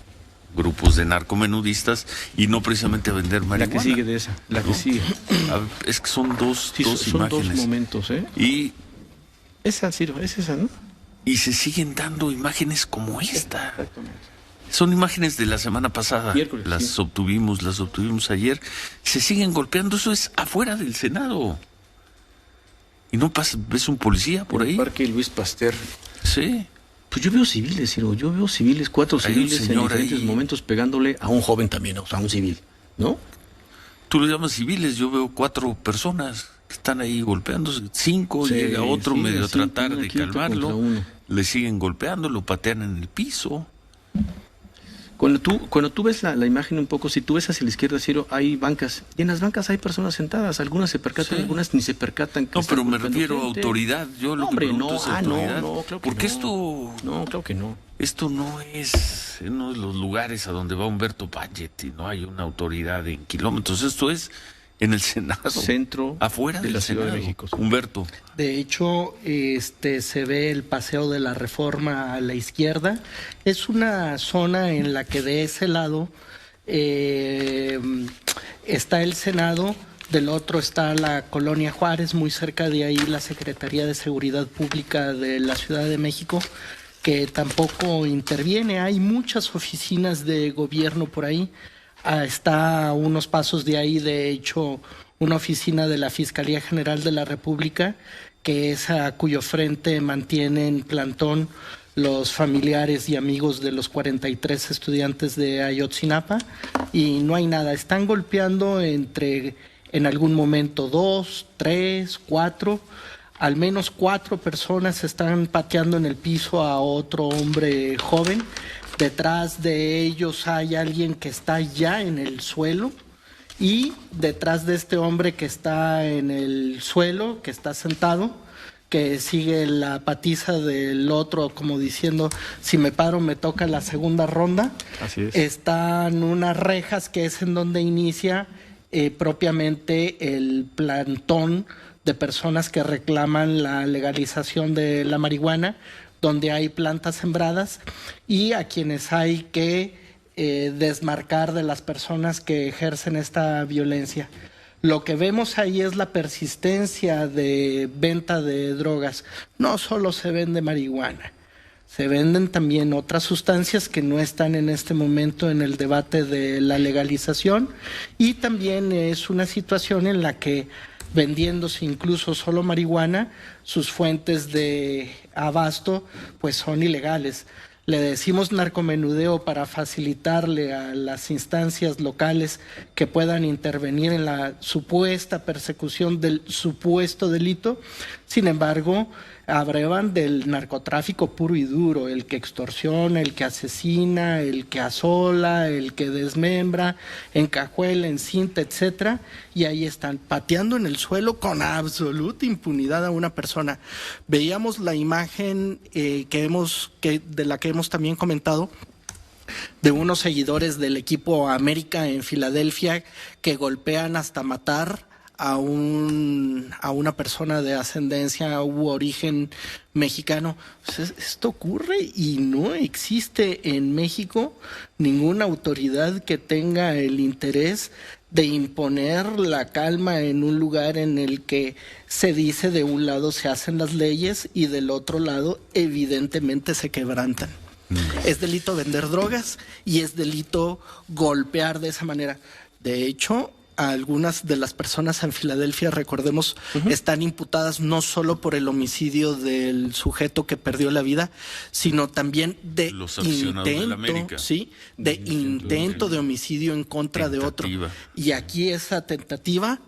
S3: grupos de narcomenudistas y no precisamente a vender marihuana.
S4: La que sigue de esa, la que sigue.
S3: Es que son dos imágenes.
S4: Son dos momentos, ¿eh?
S3: Y
S4: esa, Ciro, es esa, ¿no?
S3: Y se siguen dando imágenes como esta. Exactamente. Son imágenes de la semana pasada.
S4: Miércoles,
S3: las obtuvimos ayer. Se siguen golpeando. Eso es afuera del Senado. Y no pasa, ves un policía por ahí.
S4: El Parque Luis Pasteur.
S3: Sí.
S4: Pues yo veo civiles, Ciro. Yo veo civiles, 4 civiles en diferentes momentos pegándole a un joven también, o sea, a un civil, ¿no?
S3: Tú lo llamas civiles. Yo veo 4 personas que están ahí golpeándose. 5, llega otro medio a tratar de calmarlo. Le siguen golpeando, lo patean en el piso.
S4: Cuando tú ves la imagen un poco, si tú ves hacia la izquierda, Ciro, hay bancas. Y en las bancas hay personas sentadas. Algunas se percatan, algunas ni se percatan.
S3: No, pero me refiero a autoridad. Yo lo que pregunto es autoridad.
S4: No, claro que
S3: porque
S4: no.
S3: esto...
S4: No, claro que no.
S3: Esto no es uno de los lugares a donde va Humberto Pachet y no hay una autoridad en kilómetros. Esto es en el Senado.
S4: Centro
S3: afuera
S4: de la Ciudad de México.
S3: Humberto.
S12: De hecho, se ve el Paseo de la Reforma a la izquierda. Es una zona en la que de ese lado está el Senado, del otro está la Colonia Juárez, muy cerca de ahí la Secretaría de Seguridad Pública de la Ciudad de México, que tampoco interviene. Hay muchas oficinas de gobierno por ahí. Está a unos pasos de ahí, de hecho, una oficina de la Fiscalía General de la República, que es a cuyo frente mantienen plantón los familiares y amigos de los 43 estudiantes de Ayotzinapa, y no hay nada. Están golpeando en algún momento 2, 3, 4, al menos 4 personas están pateando en el piso a otro hombre joven. Detrás de ellos hay alguien que está ya en el suelo, y detrás de este hombre que está en el suelo, que está sentado, que sigue la patiza del otro como diciendo, si me paro me toca la segunda ronda.
S4: Así es.
S12: Están unas rejas que es en donde inicia propiamente el plantón de personas que reclaman la legalización de la marihuana, donde hay plantas sembradas y a quienes hay que desmarcar de las personas que ejercen esta violencia. Lo que vemos ahí es la persistencia de venta de drogas. No solo se vende marihuana, se venden también otras sustancias que no están en este momento en el debate de la legalización, y también es una situación en la que, vendiéndose incluso solo marihuana, sus fuentes de abasto pues son ilegales. Le decimos narcomenudeo para facilitarle a las instancias locales que puedan intervenir en la supuesta persecución del supuesto delito. Sin embargo, abrevan del narcotráfico puro y duro, el que extorsiona, el que asesina, el que asola, el que desmembra, encajuela, encinta, etcétera, y ahí están pateando en el suelo con absoluta impunidad a una persona. Veíamos la imagen de la que hemos también comentado, de unos seguidores del equipo América en Filadelfia que golpean hasta matar a una persona de ascendencia u origen mexicano. Pues esto ocurre y no existe en México ninguna autoridad que tenga el interés de imponer la calma en un lugar en el que se dice de un lado se hacen las leyes y del otro lado evidentemente se quebrantan. Es delito vender drogas y es delito golpear de esa manera. De hecho, algunas de las personas en Filadelfia, recordemos, están imputadas no solo por el homicidio del sujeto que perdió la vida, sino también de intento de homicidio en contra de otro. Y aquí esa tentativa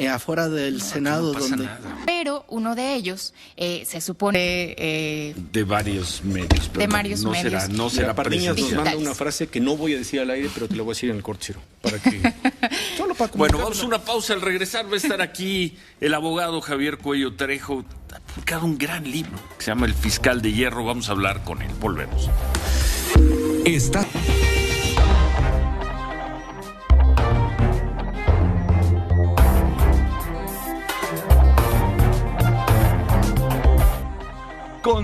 S12: afuera del Senado, donde
S13: nada. Pero uno de ellos se supone
S3: de varios medios,
S13: de varios medios.
S3: No será
S4: Pardiñas nos manda una frase que no voy a decir al aire, pero te la voy a decir en el corte, Ciro, para que
S3: Bueno, vamos a una pausa. Al regresar va a estar aquí el abogado Javier Cuello Trejo. Ha publicado un gran libro que se llama El Fiscal de Hierro. Vamos a hablar con él. Volvemos.
S2: Está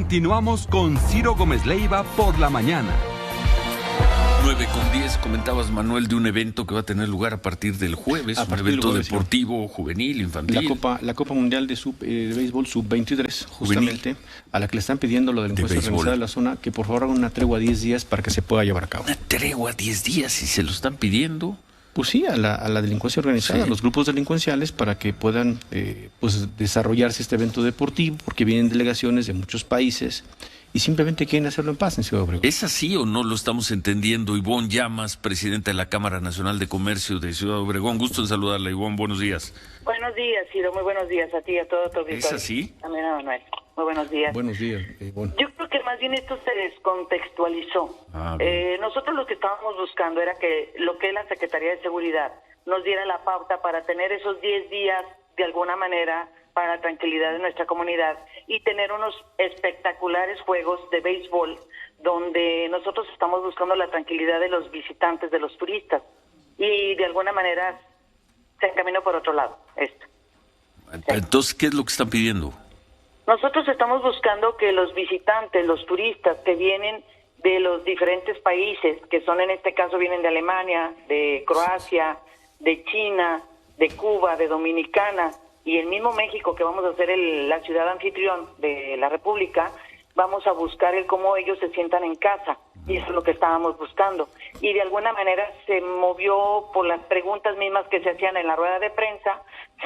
S2: Continuamos con Ciro Gómez Leiva por la mañana.
S3: 9:10, comentabas, Manuel, de un evento que va a tener lugar a partir del jueves, un evento deportivo, juvenil, infantil.
S4: La Copa Mundial de Béisbol Sub-23, justamente, a la que le están pidiendo lo de la encuesta organizada de la zona, que por favor haga una tregua 10 días para que se pueda llevar a cabo.
S3: ¿Una tregua 10 días si se lo están pidiendo?
S4: Pues sí, a la delincuencia organizada, a los grupos delincuenciales, para que puedan desarrollarse este evento deportivo, porque vienen delegaciones de muchos países y simplemente quieren hacerlo en paz en Ciudad Obregón.
S3: ¿Es así o no lo estamos entendiendo? Ivonne Llamas, presidenta de la Cámara Nacional de Comercio de Ciudad Obregón. Gusto en saludarla, Ivonne. Buenos días.
S14: Buenos días, Ciro. Muy buenos días a ti y a todo tu auditorio.
S3: ¿Es así?
S14: También a Manuel. Muy buenos días.
S4: Buenos días, Ivonne.
S14: Yo creo que más bien esto se descontextualizó. Nosotros lo que estábamos buscando era que lo que es la Secretaría de Seguridad nos diera la pauta para tener esos 10 días, de alguna manera, para la tranquilidad de nuestra comunidad y tener unos espectaculares juegos de béisbol donde nosotros estamos buscando la tranquilidad de los visitantes, de los turistas, y de alguna manera se encaminó por otro lado esto.
S3: Entonces, ¿qué es lo que están pidiendo?
S14: Nosotros estamos buscando que los visitantes, los turistas que vienen de los diferentes países, que son en este caso vienen de Alemania, de Croacia, de China, de Cuba, de Dominicana, y el mismo México, que vamos a ser la ciudad anfitrión de la República, vamos a buscar el cómo ellos se sientan en casa, y eso es lo que estábamos buscando. Y de alguna manera se movió por las preguntas mismas que se hacían en la rueda de prensa,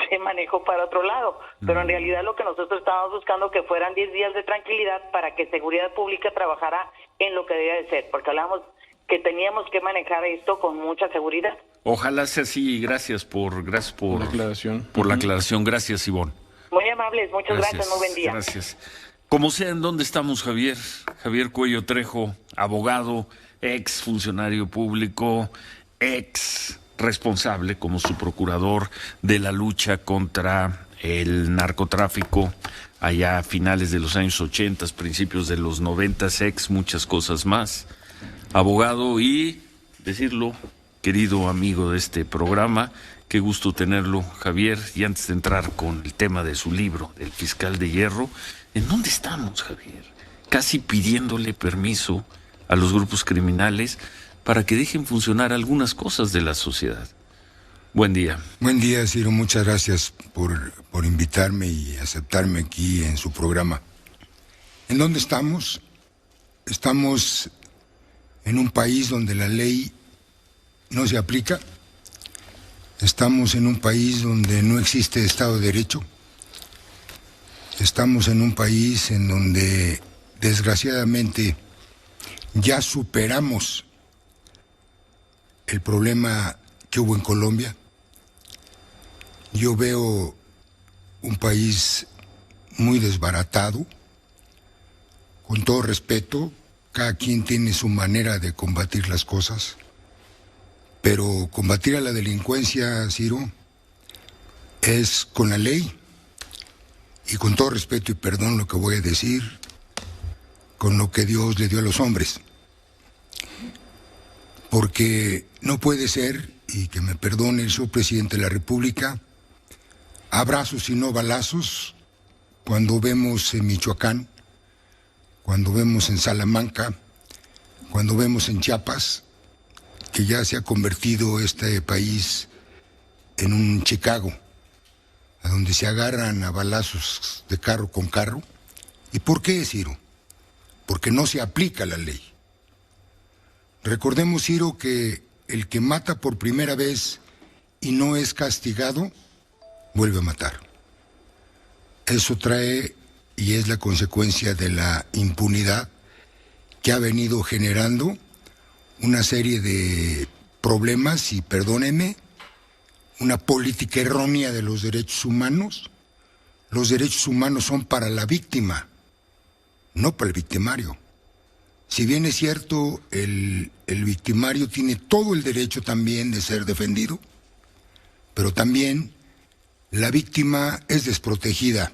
S14: se manejó para otro lado, pero en realidad lo que nosotros estábamos buscando que fueran 10 días de tranquilidad para que Seguridad Pública trabajara en lo que debía de ser, porque hablábamos que teníamos que manejar esto con mucha seguridad.
S3: Ojalá sea así, gracias por la
S4: aclaración.
S3: Por la aclaración, gracias, Ivonne.
S14: Muy amables, muchas gracias, muy buen día.
S3: Gracias. Como sea, ¿en dónde estamos, Javier? Javier Cuello Trejo, abogado, ex funcionario público, ex responsable como su procurador de la lucha contra el narcotráfico allá a finales de los años 80, principios de los 90, ex muchas cosas más. Abogado y, decirlo, querido amigo de este programa, qué gusto tenerlo, Javier. Y antes de entrar con el tema de su libro, El Fiscal de Hierro, ¿en dónde estamos, Javier? Casi pidiéndole permiso a los grupos criminales para que dejen funcionar algunas cosas de la sociedad. Buen día.
S15: Buen día, Ciro. Muchas gracias por invitarme y aceptarme aquí en su programa. ¿En dónde estamos? Estamos en un país donde la ley no se aplica. Estamos en un país donde no existe Estado de Derecho. Estamos en un país en donde, desgraciadamente, ya superamos el problema que hubo en Colombia. Yo veo un país muy desbaratado, con todo respeto, cada quien tiene su manera de combatir las cosas, pero combatir a la delincuencia, Ciro, es con la ley, y con todo respeto y perdón lo que voy a decir, con lo que Dios le dio a los hombres. Porque no puede ser, y que me perdone el presidente de la República, abrazos y no balazos cuando vemos en Michoacán, cuando vemos en Salamanca, cuando vemos en Chiapas, que ya se ha convertido este país en un Chicago, a donde se agarran a balazos de carro con carro. ¿Y por qué, Ciro? Porque no se aplica la ley. Recordemos, Ciro, que el que mata por primera vez y no es castigado, vuelve a matar. Eso trae y es la consecuencia de la impunidad que ha venido generando una serie de problemas, y perdónenme, una política errónea de los derechos humanos. Los derechos humanos son para la víctima, no para el victimario. Si bien es cierto, el victimario tiene todo el derecho también de ser defendido, pero también la víctima es desprotegida.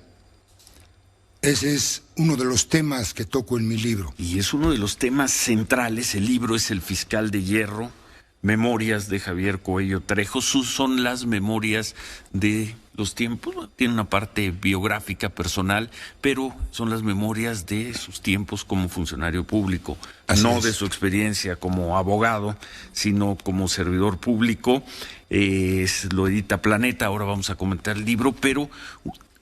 S15: Ese es uno de los temas que toco en mi libro.
S3: Y es uno de los temas centrales. El libro es El Fiscal de Hierro, memorias de Javier Coello Trejo. Son las memorias de los tiempos, tiene una parte biográfica personal, pero son las memorias de sus tiempos como funcionario público, no de su experiencia como abogado, sino como servidor público. Lo edita Planeta, ahora vamos a comentar el libro, pero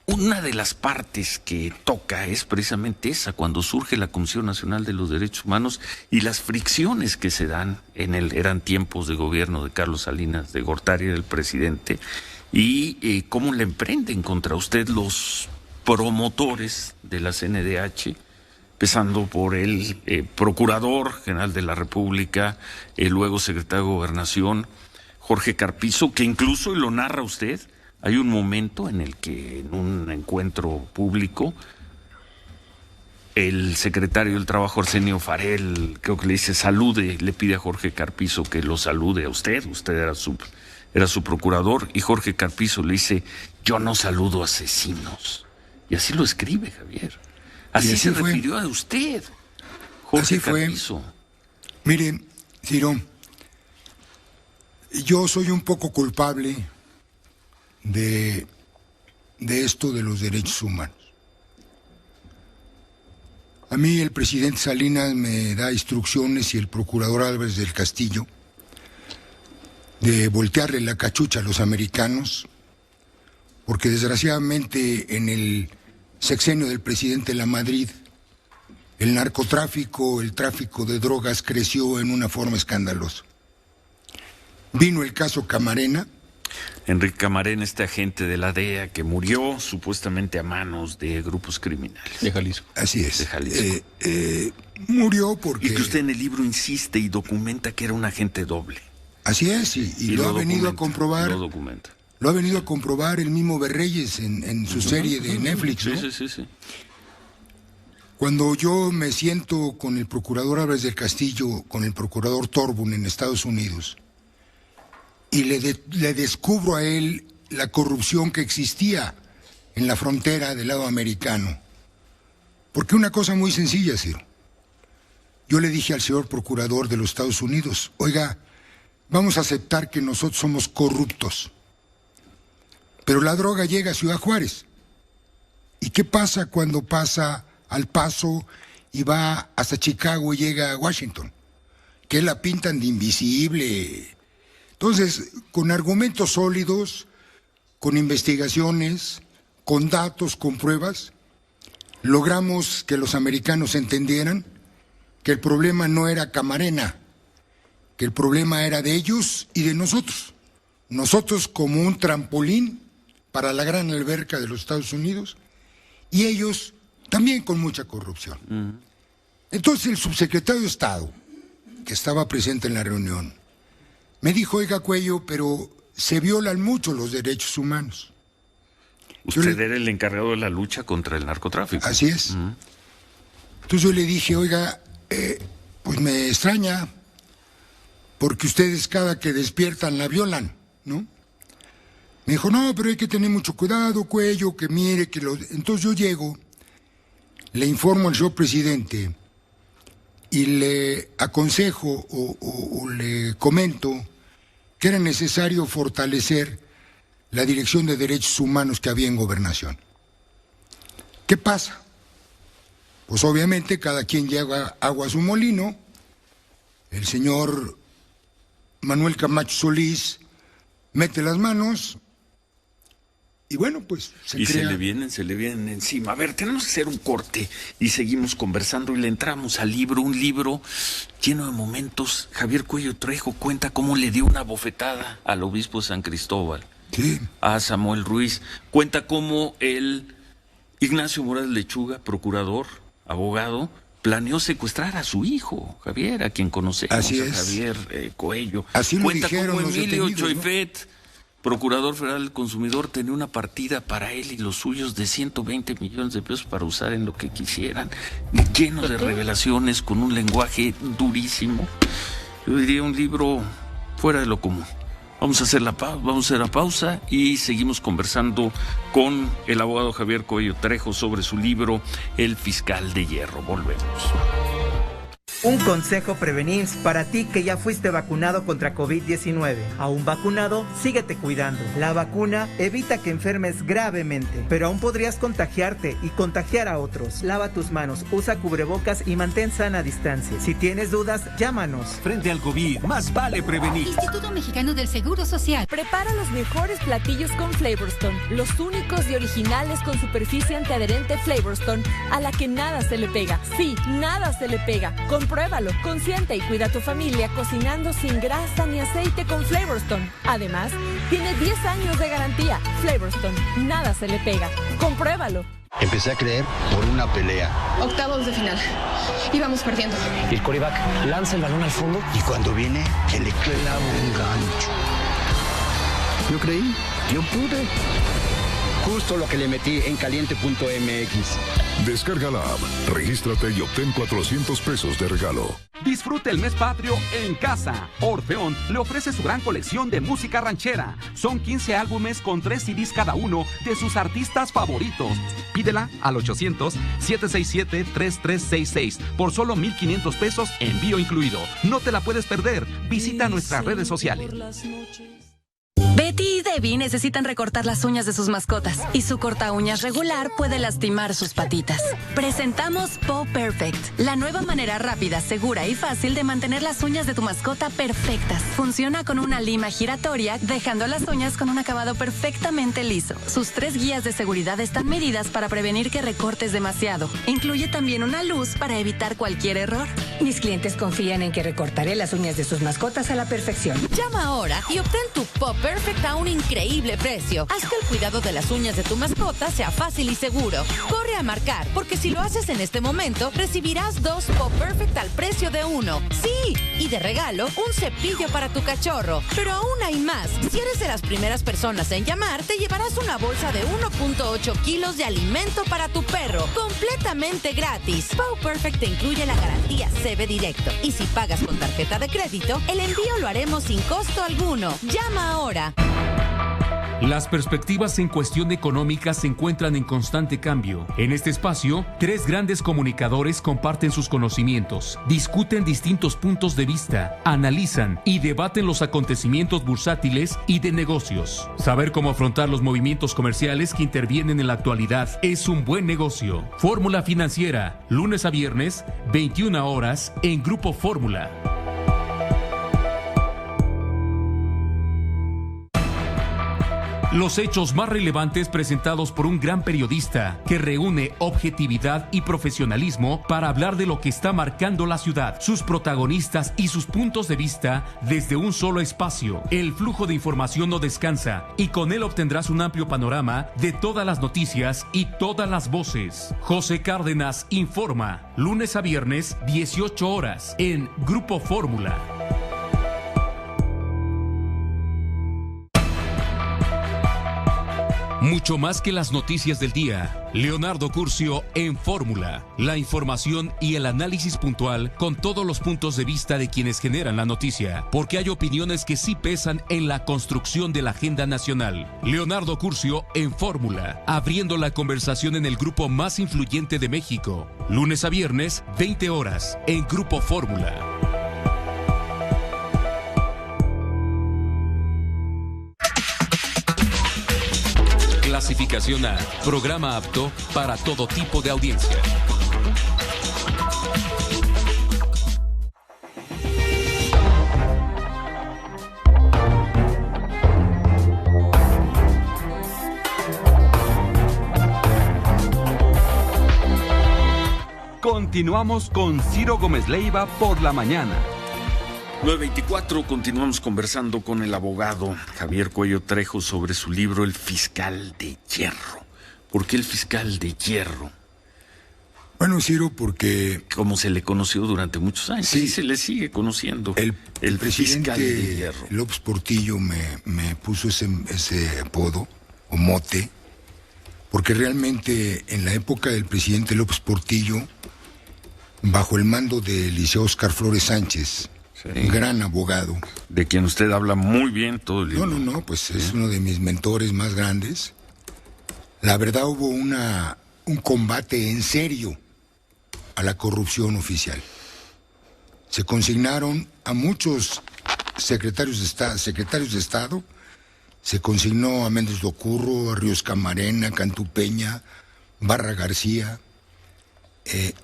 S3: una de las partes que toca es precisamente esa, cuando surge la Comisión Nacional de los Derechos Humanos y las fricciones que se dan eran tiempos de gobierno de Carlos Salinas de Gortari, el presidente, y cómo le emprenden contra usted los promotores de la CNDH, empezando por el Procurador General de la República, luego Secretario de Gobernación, Jorge Carpizo, que incluso, y lo narra usted, hay un momento en el que en un encuentro público el secretario del Trabajo, Arsenio Farel, creo que le dice salude, le pide a Jorge Carpizo que lo salude a usted era su procurador, y Jorge Carpizo le dice, yo no saludo asesinos. Y así lo escribe Javier. Así se refirió a usted, Jorge Carpizo.
S15: Mire, Ciro, yo soy un poco culpable de esto de los derechos humanos. A mí el presidente Salinas me da instrucciones y el procurador Álvarez del Castillo de voltearle la cachucha a los americanos, porque desgraciadamente en el sexenio del presidente Lamadrid el narcotráfico, el tráfico de drogas creció en una forma escandalosa. Vino el caso Camarena.
S3: Enrique Camarena, este agente de la DEA que murió supuestamente a manos de grupos criminales.
S4: De Jalisco.
S15: Así es.
S3: De Jalisco.
S15: Murió porque...
S3: Y que usted en el libro insiste y documenta que era un agente doble.
S15: Así es, y lo ha venido a comprobar.
S3: Lo documenta.
S15: Lo ha venido a comprobar el mismo Berreyes en su serie de Netflix, ¿no?
S3: Sí.
S15: Cuando yo me siento con el procurador Álvarez del Castillo, con el procurador Thorburn en Estados Unidos, y le descubro a él la corrupción que existía en la frontera del lado americano. Porque una cosa muy sencilla, Ciro. Yo le dije al señor procurador de los Estados Unidos, oiga, vamos a aceptar que nosotros somos corruptos, pero la droga llega a Ciudad Juárez. ¿Y qué pasa cuando pasa al Paso y va hasta Chicago y llega a Washington? Que la pintan de invisible. Entonces, con argumentos sólidos, con investigaciones, con datos, con pruebas, logramos que los americanos entendieran que el problema no era Camarena, que el problema era de ellos y de nosotros. Nosotros como un trampolín para la gran alberca de los Estados Unidos y ellos también con mucha corrupción. Entonces el subsecretario de Estado, que estaba presente en la reunión, me dijo, oiga Cuello, pero se violan mucho los derechos humanos.
S3: Usted era el encargado de la lucha contra el narcotráfico.
S15: Así es. Entonces yo le dije, oiga, pues me extraña, porque ustedes cada que despiertan la violan, ¿no? Me dijo, no, pero hay que tener mucho cuidado, Cuello, que mire, que los... Entonces yo llego, le informo al señor presidente y le aconsejo o le comento que era necesario fortalecer la Dirección de Derechos Humanos que había en Gobernación. ¿Qué pasa? Pues obviamente cada quien lleva agua a su molino. El señor Manuel Camacho Solís mete las manos y bueno, pues
S3: se le vienen encima. A ver, tenemos que hacer un corte y seguimos conversando y le entramos al libro, un libro lleno de momentos. Javier Coello Trejo cuenta cómo le dio una bofetada al obispo de San Cristóbal, a Samuel Ruiz. Cuenta cómo el Ignacio Morales Lechuga, procurador, abogado, planeó secuestrar a su hijo, Javier, a quien conocemos.
S15: Así es.
S3: Javier Coello.
S15: Así lo
S3: cuenta
S15: dijeron
S3: cómo Emilio
S15: detenidos,
S3: Choifet, ¿no? Procurador Federal del Consumidor, tenía una partida para él y los suyos de 120 millones de pesos para usar en lo que quisieran, lleno de revelaciones, con un lenguaje durísimo. Yo diría un libro fuera de lo común. Vamos a hacer la pausa y seguimos conversando con el abogado Javier Coello Trejo sobre su libro El Fiscal de Hierro. Volvemos.
S16: Un consejo Prevenims para ti que ya fuiste vacunado contra COVID-19. Aún vacunado, síguete cuidando. La vacuna evita que enfermes gravemente, pero aún podrías contagiarte y contagiar a otros. Lava tus manos, usa cubrebocas y mantén sana distancia. Si tienes dudas, llámanos.
S2: Frente al COVID, más vale prevenir.
S17: Instituto Mexicano del Seguro Social.
S18: Prepara los mejores platillos con Flavorstone, los únicos y originales con superficie antiadherente Flavorstone, a la que nada se le pega. Sí, nada se le pega. Compruébalo, consiente y cuida a tu familia cocinando sin grasa ni aceite con Flavorstone. Además, tiene 10 años de garantía. Flavorstone, nada se le pega. Compruébalo.
S19: Empecé a creer por una pelea.
S20: Octavos de final. Íbamos perdiendo.
S19: El quarterback lanza el balón al fondo y cuando viene, que le clava un gancho. Yo creí, yo pude. Justo lo que le metí en caliente.mx.
S21: Descarga la app, regístrate y obtén 400 pesos de regalo.
S2: Disfruta el mes patrio en casa. Orfeón le ofrece su gran colección de música ranchera. Son 15 álbumes con 3 CDs cada uno de sus artistas favoritos. Pídela al 800-767-3366 por solo 1,500 pesos, envío incluido. No te la puedes perder. Visita nuestras redes sociales.
S22: Betty y Debbie necesitan recortar las uñas de sus mascotas y su corta uñas regular puede lastimar sus patitas. Presentamos Paw Perfect, la nueva manera rápida, segura y fácil de mantener las uñas de tu mascota perfectas. Funciona con una lima giratoria, dejando las uñas con un acabado perfectamente liso. Sus 3 guías de seguridad están medidas para prevenir que recortes demasiado. Incluye también una luz para evitar cualquier error.
S23: Mis clientes confían en que recortaré las uñas de sus mascotas a la perfección.
S24: Llama ahora y obtén tu Paw Perfect a un increíble precio. Haz que el cuidado de las uñas de tu mascota sea fácil y seguro. Corre a marcar, porque si lo haces en este momento, recibirás 2 Paw Perfect al precio de 1. ¡Sí! Y de regalo, un cepillo para tu cachorro. Pero aún hay más. Si eres de las primeras personas en llamar, te llevarás una bolsa de 1.8 kilos de alimento para tu perro, completamente gratis. Paw Perfect te incluye la garantía CB Directo. Y si pagas con tarjeta de crédito, el envío lo haremos sin costo alguno. Llama ahora.
S2: Las perspectivas en cuestión económica se encuentran en constante cambio. En este espacio, 3 grandes comunicadores comparten sus conocimientos, discuten distintos puntos de vista, analizan y debaten los acontecimientos bursátiles y de negocios. Saber cómo afrontar los movimientos comerciales que intervienen en la actualidad es un buen negocio. Fórmula Financiera, lunes a viernes, 21 horas, en Grupo Fórmula. Los hechos más relevantes presentados por un gran periodista que reúne objetividad y profesionalismo para hablar de lo que está marcando la ciudad, sus protagonistas y sus puntos de vista desde un solo espacio. El flujo de información no descansa y con él obtendrás un amplio panorama de todas las noticias y todas las voces. José Cárdenas informa, lunes a viernes, 18 horas, en Grupo Fórmula. Mucho más que las noticias del día. Leonardo Curcio en Fórmula. La información y el análisis puntual con todos los puntos de vista de quienes generan la noticia. Porque hay opiniones que sí pesan en la construcción de la agenda nacional. Leonardo Curcio en Fórmula. Abriendo la conversación en el grupo más influyente de México. Lunes a viernes, 20 horas, en Grupo Fórmula. Clasificación A. Programa apto para todo tipo de audiencia. Continuamos con Ciro Gómez Leiva por la mañana.
S3: 9:24, continuamos conversando con el abogado Javier Cuello Trejo sobre su libro El Fiscal de Hierro. ¿Por qué el Fiscal de Hierro?
S15: Bueno, Ciro, porque...
S3: Como se le conoció durante muchos años. Sí, se le sigue conociendo.
S15: El presidente
S3: Fiscal de Hierro.
S15: López Portillo me puso ese apodo o mote, porque realmente en la época del presidente López Portillo, bajo el mando de Liceo Óscar Flores Sánchez, un gran abogado.
S3: De quien usted habla muy bien todo el día.
S15: No, pues es uno de mis mentores más grandes. La verdad hubo un combate en serio a la corrupción oficial. Se consignaron a muchos secretarios de Estado, se consignó a Méndez Docurro, a Ríos Camarena, Cantú Peña, Barra García.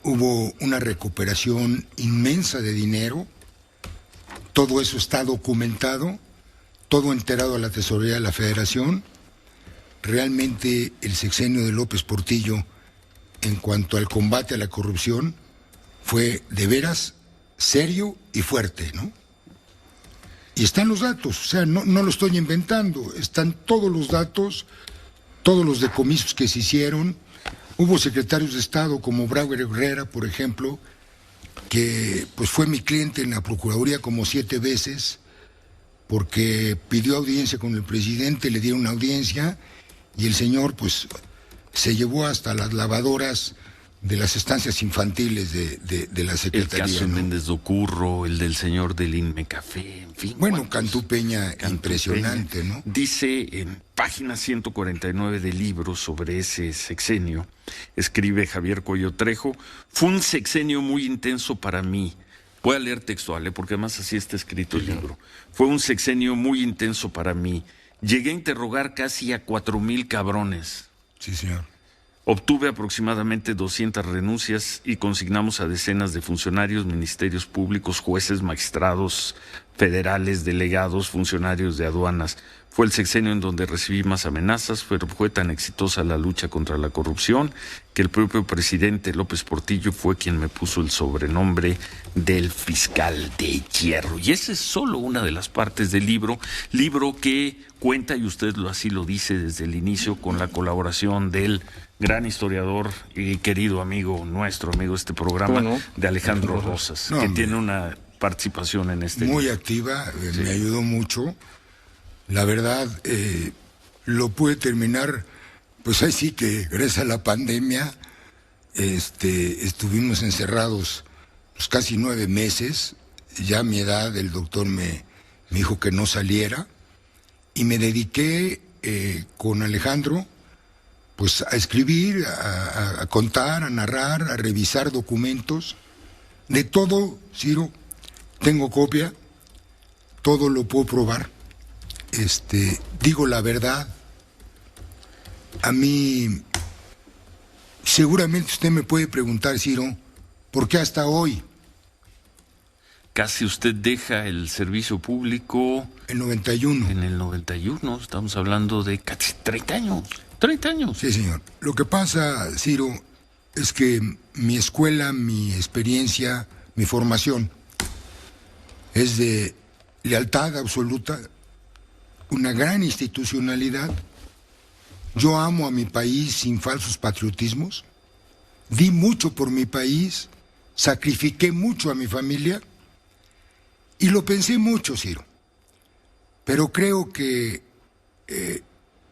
S15: Hubo una recuperación inmensa de dinero. Todo eso está documentado, todo enterado a la Tesorería de la Federación. Realmente el sexenio de López Portillo, en cuanto al combate a la corrupción, fue de veras serio y fuerte, ¿no? Y están los datos, o sea, no lo estoy inventando, están todos los datos, todos los decomisos que se hicieron. Hubo secretarios de Estado como Brauer Herrera, por ejemplo, que pues fue mi cliente en la Procuraduría como 7 veces, porque pidió audiencia con el presidente, le dieron una audiencia, y el señor pues se llevó hasta las lavadoras de las estancias infantiles de la Secretaría.
S3: El caso de Méndez Docurro, el del señor del Inme Café, en fin.
S15: Bueno, Cantú Peña, impresionante, ¿no?
S3: Dice en página 149 del libro sobre ese sexenio, escribe Javier Coello Trejo, fue un sexenio muy intenso para mí. Voy a leer textual, porque además así está escrito el libro. Fue un sexenio muy intenso para mí. Llegué a interrogar casi a 4,000 cabrones.
S15: Sí, señor.
S3: Obtuve aproximadamente 200 renuncias y consignamos a decenas de funcionarios, ministerios públicos, jueces, magistrados federales, delegados, funcionarios de aduanas. Fue el sexenio en donde recibí más amenazas, pero fue tan exitosa la lucha contra la corrupción que el propio presidente López Portillo fue quien me puso el sobrenombre del fiscal de hierro. Y esa es solo una de las partes del libro que cuenta, y usted así lo dice desde el inicio, con la colaboración del gran historiador y querido amigo, nuestro amigo de este programa, de Alejandro Rosas, que tiene una participación en este
S15: muy
S3: libro.
S15: Activa, me ayudó mucho. La verdad, lo pude terminar, pues ahí sí que gracias a la pandemia estuvimos encerrados pues, casi 9 meses. Ya a mi edad el doctor me dijo que no saliera y me dediqué con Alejandro pues a escribir, a contar, a narrar, a revisar documentos. De todo, Ciro, tengo copia, todo lo puedo probar. Digo la verdad. A mí, seguramente usted me puede preguntar, Ciro, ¿por qué hasta hoy?
S3: Casi usted deja el servicio público...
S15: En 91.
S3: En el 91, estamos hablando de casi 30 años. 30 años.
S15: Sí, señor. Lo que pasa, Ciro, es que mi escuela, mi experiencia, mi formación es de lealtad absoluta, una gran institucionalidad. Yo amo a mi país sin falsos patriotismos, di mucho por mi país, sacrifiqué mucho a mi familia y lo pensé mucho, Ciro. Pero creo que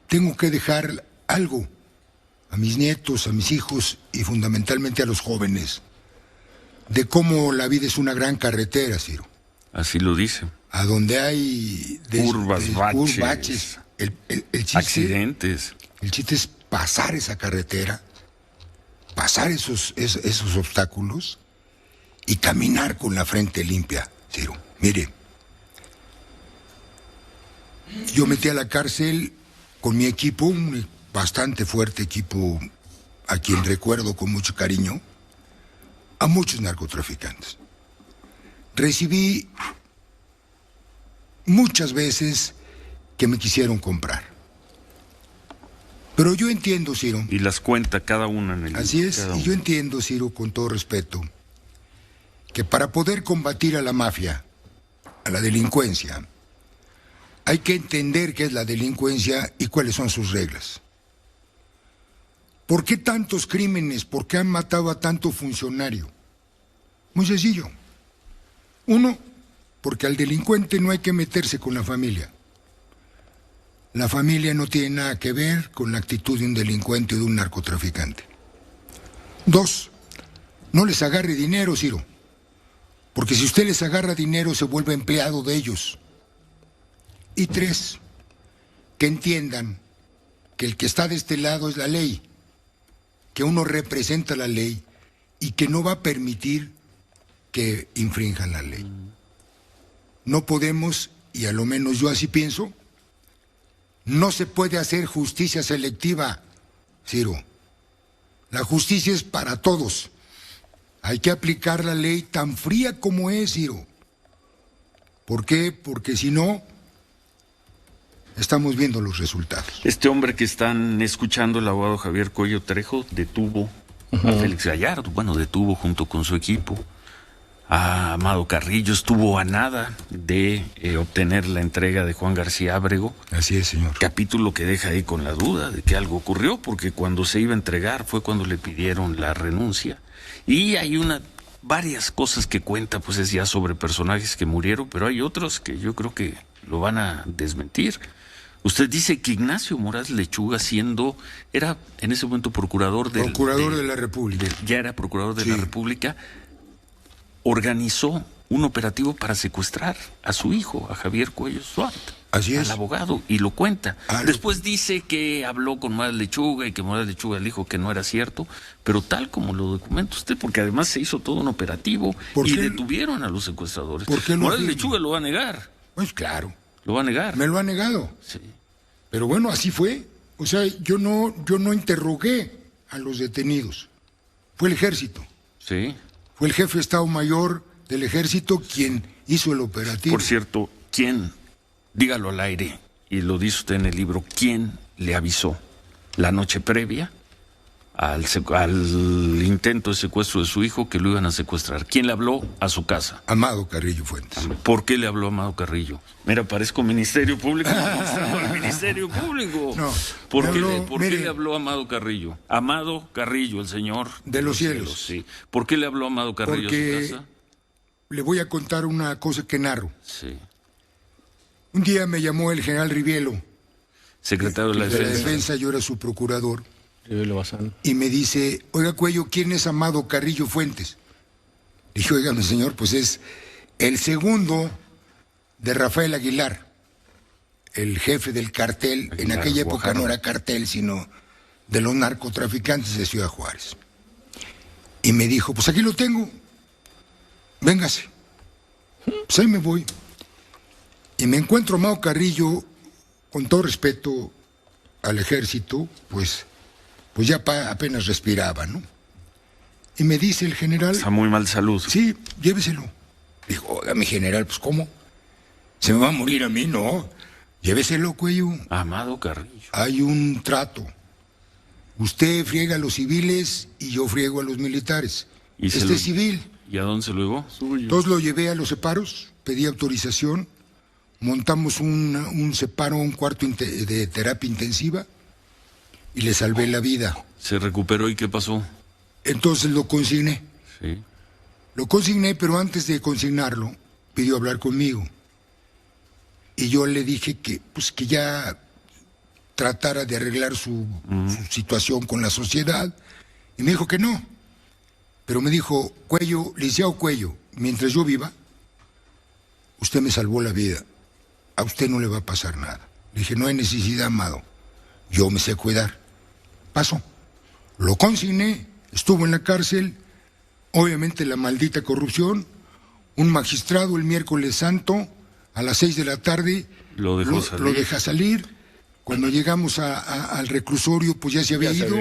S15: tengo que dejar algo a mis nietos, a mis hijos y fundamentalmente a los jóvenes, de cómo la vida es una gran carretera, Ciro.
S3: Así lo dice.
S15: A donde hay
S3: curvas, baches,
S15: el chiste,
S3: accidentes.
S15: El chiste es pasar esa carretera, pasar esos obstáculos y caminar con la frente limpia, Ciro. Mire, yo metí a la cárcel con mi equipo, un bastante fuerte equipo a quien recuerdo con mucho cariño, a muchos narcotraficantes. Recibí muchas veces que me quisieron comprar. Pero yo entiendo, Ciro.
S3: Y las cuenta cada una en el libro.
S15: Así es, y yo entiendo, Ciro, con todo respeto, que para poder combatir a la mafia, a la delincuencia, hay que entender qué es la delincuencia y cuáles son sus reglas. ¿Por qué tantos crímenes? ¿Por qué han matado a tanto funcionario? Muy sencillo. Uno, porque al delincuente no hay que meterse con la familia. La familia no tiene nada que ver con la actitud de un delincuente o de un narcotraficante. Dos, no les agarre dinero, Ciro. Porque si usted les agarra dinero, se vuelve empleado de ellos. Y tres, que entiendan que el que está de este lado es la ley, que uno representa la ley y que no va a permitir que infrinjan la ley. No podemos, y a lo menos yo así pienso, no se puede hacer justicia selectiva, Ciro. La justicia es para todos. Hay que aplicar la ley tan fría como es, Ciro. ¿Por qué? Porque si no, estamos viendo los resultados.
S3: Este hombre que están escuchando, el abogado Javier Cuello Trejo, detuvo a Félix Gallardo, detuvo junto con su equipo a Amado Carrillo, estuvo a nada de obtener la entrega de Juan García Ábrego.
S15: Así es, señor.
S3: Capítulo que deja ahí con la duda de que algo ocurrió, porque cuando se iba a entregar fue cuando le pidieron la renuncia. Y hay varias cosas que cuenta, pues es ya sobre personajes que murieron, pero hay otros que yo creo que lo van a desmentir. Usted dice que Ignacio Moraz Lechuga, era en ese momento procurador de
S15: la República.
S3: Ya era procurador de la República, organizó un operativo para secuestrar a su hijo, a Javier Cuello Suat.
S15: Así es.
S3: Al abogado, y lo cuenta. Después dice que habló con Moraz Lechuga y que Moraz Lechuga le dijo que no era cierto, pero tal como lo documenta usted, porque además se hizo todo un operativo y detuvieron a los secuestradores.
S15: ¿Por qué
S3: Moraz Lechuga lo va a negar.
S15: Pues claro.
S3: Lo va a negar.
S15: Me lo ha negado.
S3: Sí.
S15: Pero bueno, así fue. O sea, yo no interrogué a los detenidos. Fue el ejército.
S3: Sí.
S15: Fue el jefe de Estado Mayor del ejército quien hizo el operativo.
S3: Por cierto, ¿quién? Dígalo al aire, y lo dice usted en el libro, ¿quién le avisó la noche previa al intento de secuestro de su hijo que lo iban a secuestrar? ¿Quién le habló a su casa?
S15: Amado Carrillo Fuentes.
S3: ¿Por qué le habló Amado Carrillo? Mira, parezco Ministerio Público. Ministerio Público.
S15: No.
S3: ¿Por qué le habló Amado Carrillo? Amado Carrillo, el señor
S15: de los cielos.
S3: Sí. ¿Por qué le habló Amado Carrillo a su casa?
S15: Le voy a contar una cosa que narro.
S3: Sí.
S15: Un día me llamó el general Rivielo,
S3: secretario de la
S15: Defensa, yo era su procurador,
S4: Rivielo Bazán,
S15: y me dice, oiga Cuello, ¿quién es Amado Carrillo Fuentes? Le dije, oiga, señor, pues es el segundo de Rafael Aguilar, el jefe del cartel, Aguilar, en aquella época no era cartel, sino de los narcotraficantes de Ciudad Juárez. Y me dijo, pues aquí lo tengo, véngase. Pues ahí me voy. Y me encuentro a Amado Carrillo, con todo respeto al ejército, pues ya apenas respiraba, ¿no? Y me dice el general...
S3: Está muy mal salud.
S15: Sí, lléveselo. Dijo, oiga, mi general, pues ¿cómo? ¿Se me va a morir a mí? No. Lléveselo, Cuello.
S3: Amado Carrillo.
S15: Hay un trato. Usted friega a los civiles y yo friego a los militares.
S3: ¿Y
S15: es civil.
S3: ¿Y a dónde se lo llevó?
S15: Entonces lo llevé a los separos, pedí autorización, montamos un separo, un cuarto de terapia intensiva y le salvé la vida.
S3: ¿Se recuperó y qué pasó?
S15: Entonces lo consigné.
S3: Sí.
S15: Lo consigné, pero antes de consignarlo, pidió hablar conmigo. Y yo le dije que ya tratara de arreglar su situación con la sociedad. Y me dijo que no. Pero me dijo, Cuello, licenciado Cuello, mientras yo viva, usted me salvó la vida. A usted no le va a pasar nada. Le dije, no hay necesidad, Amado. Yo me sé cuidar. Pasó. Lo consigné, estuvo en la cárcel, obviamente la maldita corrupción. Un magistrado el miércoles santo, a las 6 de la tarde, lo deja salir. Cuando llegamos al reclusorio, pues ya se había ido.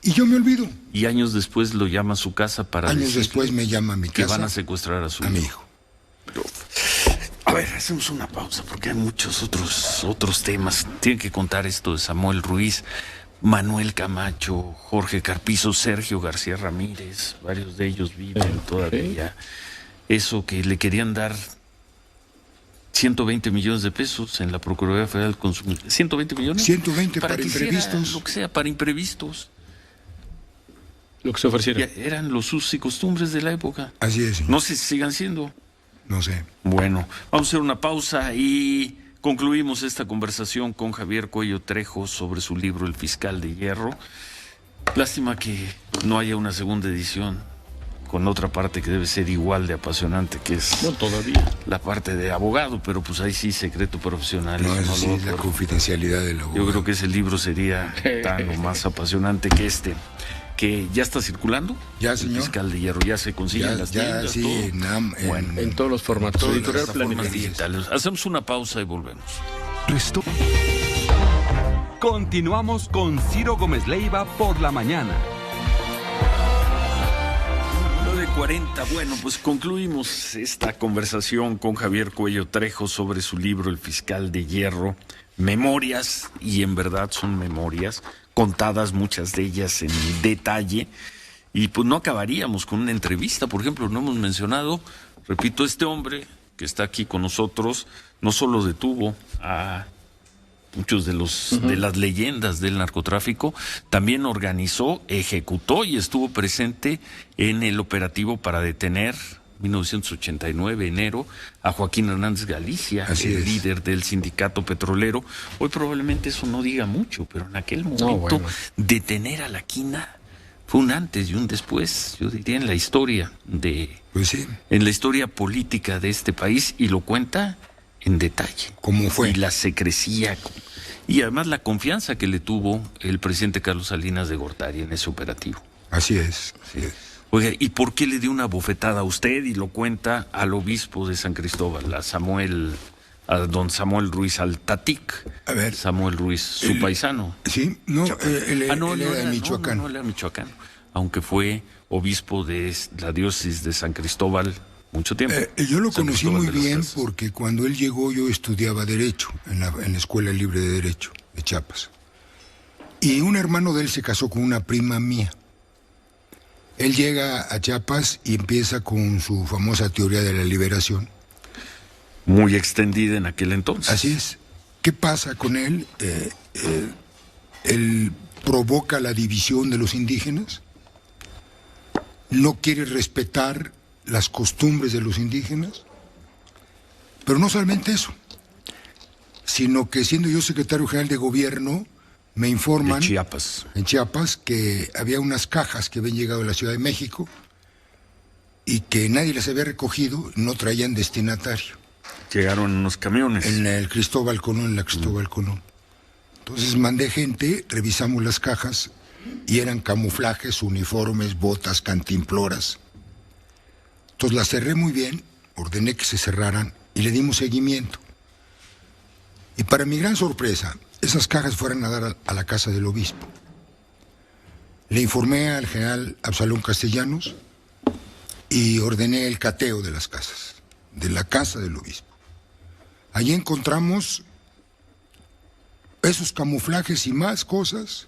S15: Y yo me olvido.
S3: Y años después lo llama a su casa para
S15: Años después me llama a mi casa.
S3: Que van a secuestrar a su
S15: hijo.
S3: A ver, hacemos una pausa porque hay muchos otros temas. Tienen que contar esto de Samuel Ruiz, Manuel Camacho, Jorge Carpizo, Sergio García Ramírez. Varios de ellos viven todavía. Eso que le querían dar 120 millones de pesos en la Procuraduría Federal del Consumidor. ¿120 millones?
S15: 120 para imprevistos.
S3: Lo que sea, para imprevistos.
S4: Lo que se ofreciera.
S3: Eran los usos y costumbres de la época.
S15: Así es.
S3: No sé si sigan siendo.
S15: No sé.
S3: Bueno, vamos a hacer una pausa y concluimos esta conversación con Javier Cuello Trejo sobre su libro El Fiscal de Hierro. Lástima que no haya una segunda edición con otra parte que debe ser igual de apasionante, que es la parte de abogado, pero pues ahí sí secreto profesional.
S15: No, eso sí es la confidencialidad del abogado.
S3: Yo creo que ese libro sería tan o más apasionante que este. que ya está circulando.
S15: Ya, señor.
S3: El fiscal de Hierro ya se consigue en las tiendas.
S15: Sí,
S3: todo.
S4: En todos los formatos.
S3: Editorial plataformas digitales. Hacemos una pausa y volvemos.
S1: Continuamos con Ciro Gómez Leiva por la mañana.
S3: 9:40. Bueno, pues concluimos esta conversación con Javier Cuello Trejo sobre su libro El fiscal de Hierro, memorias, y en verdad son memorias, contadas muchas de ellas en detalle, y pues no acabaríamos con una entrevista. Por ejemplo, no hemos mencionado, repito, este hombre que está aquí con nosotros, no solo detuvo a muchos de las leyendas del narcotráfico, también organizó, ejecutó y estuvo presente en el operativo para detener, 1989, enero, a Joaquín Hernández Galicia, líder del sindicato petrolero. Hoy probablemente eso no diga mucho, pero en aquel momento detener a la Quina fue un antes y un después, yo diría, en la historia en la historia política de este país, y lo cuenta en detalle.
S15: ¿Cómo fue?
S3: Y la secrecía, y además la confianza que le tuvo el presidente Carlos Salinas de Gortari en ese operativo.
S15: Así es.
S3: Oiga, ¿y por qué le dio una bofetada a usted? Y lo cuenta al obispo de San Cristóbal, a don Samuel Ruiz, al Tatic.
S15: A ver.
S3: Samuel Ruiz, su paisano.
S15: Sí, no, él era de Michoacán.
S3: No, él era Michoacán, aunque fue obispo de la diócesis de San Cristóbal mucho tiempo.
S15: Yo lo conocí muy bien porque cuando él llegó yo estudiaba Derecho en la Escuela Libre de Derecho de Chiapas. Y un hermano de él se casó con una prima mía. Él llega a Chiapas y empieza con su famosa teoría de la liberación.
S3: Muy extendida en aquel entonces.
S15: Así es. ¿Qué pasa con él? Él provoca la división de los indígenas, no quiere respetar las costumbres de los indígenas, pero no solamente eso, sino que siendo yo secretario general de gobierno, me informan en Chiapas que había unas cajas que habían llegado a la Ciudad de México y que nadie las había recogido, no traían destinatario.
S3: Llegaron en unos camiones.
S15: En el Cristóbal Colón, en la Cristóbal Colón. Entonces mandé gente, revisamos las cajas y eran camuflajes, uniformes, botas, cantimploras. Entonces las cerré muy bien, ordené que se cerraran y le dimos seguimiento. Y para mi gran sorpresa, esas cajas fueron a dar a la casa del obispo. Le informé al general Absalón Castellanos y ordené el cateo de las casas, de la casa del obispo. Allí encontramos esos camuflajes y más cosas.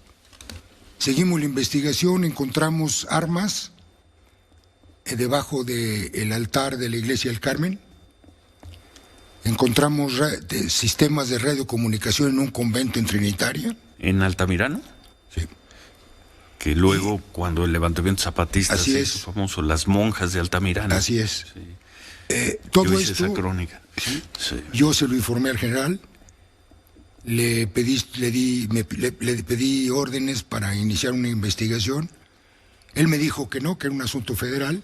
S15: Seguimos la investigación, encontramos armas debajo del altar de la iglesia del Carmen. Encontramos sistemas de radiocomunicación en un convento en Trinitaria.
S3: ¿En Altamirano?
S15: Sí.
S3: Que luego, cuando el levantamiento zapatista se hizo famoso, las monjas de Altamirano.
S15: Así es.
S3: Sí.
S15: Todo
S3: yo hice
S15: esto,
S3: esa crónica.
S15: ¿sí?
S3: Sí.
S15: Yo se lo informé al general, le pedí órdenes para iniciar una investigación. Él me dijo que no, que era un asunto federal.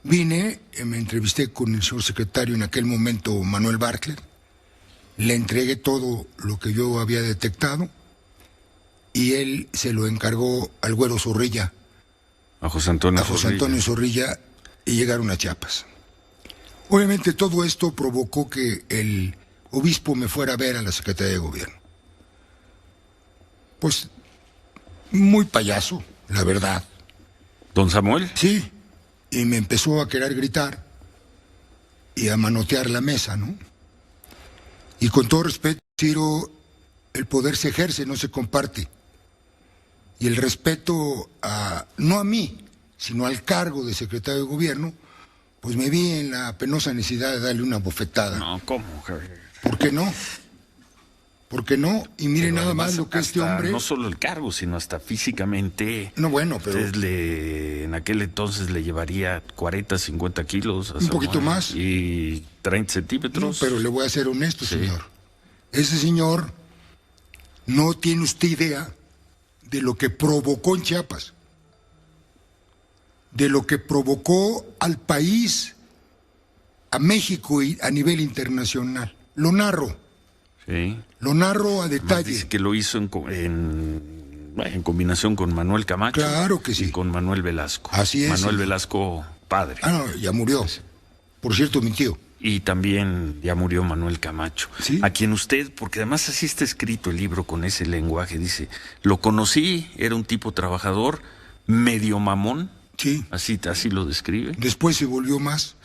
S15: Vine, me entrevisté con el señor secretario en aquel momento, Manuel Bartlett, le entregué todo lo que yo había detectado y él se lo encargó al Güero Zorrilla.
S3: A José Antonio
S15: Zorrilla, y llegaron a Chiapas. Obviamente todo esto provocó que el obispo me fuera a ver a la Secretaría de Gobierno. Pues, muy payaso, la verdad.
S3: ¿Don Samuel?
S15: Sí, y me empezó a querer gritar y a manotear la mesa, ¿no? Y con todo respeto, Ciro, el poder se ejerce, no se comparte. Y el respeto no a mí, sino al cargo de secretario de Gobierno, pues me vi en la penosa necesidad de darle una bofetada.
S3: No, ¿cómo?
S15: ¿Por qué no? ¿Por qué no? Y mire nada más lo que este hombre...
S3: No solo el cargo, sino hasta físicamente...
S15: No, bueno, pero...
S3: en aquel entonces le llevaría 40, 50 kilos.
S15: Un poquito más.
S3: Y 30 centímetros.
S15: No, pero le voy a ser honesto, señor. Ese señor no tiene usted idea de lo que provocó en Chiapas. De lo que provocó al país, a México y a nivel internacional. Lo narro.
S3: Sí.
S15: Lo narro a detalle.
S3: Dice que lo hizo en en combinación con Manuel Camacho.
S15: Claro que sí.
S3: Y con Manuel Velasco.
S15: Así es.
S3: Manuel Velasco, padre.
S15: No, ya murió. Por cierto, mi tío.
S3: Y también ya murió Manuel Camacho.
S15: ¿Sí?
S3: A quien usted, porque además así está escrito el libro con ese lenguaje, dice, lo conocí, era un tipo trabajador, medio mamón.
S15: Sí.
S3: Así lo describe.
S15: Después se volvió más.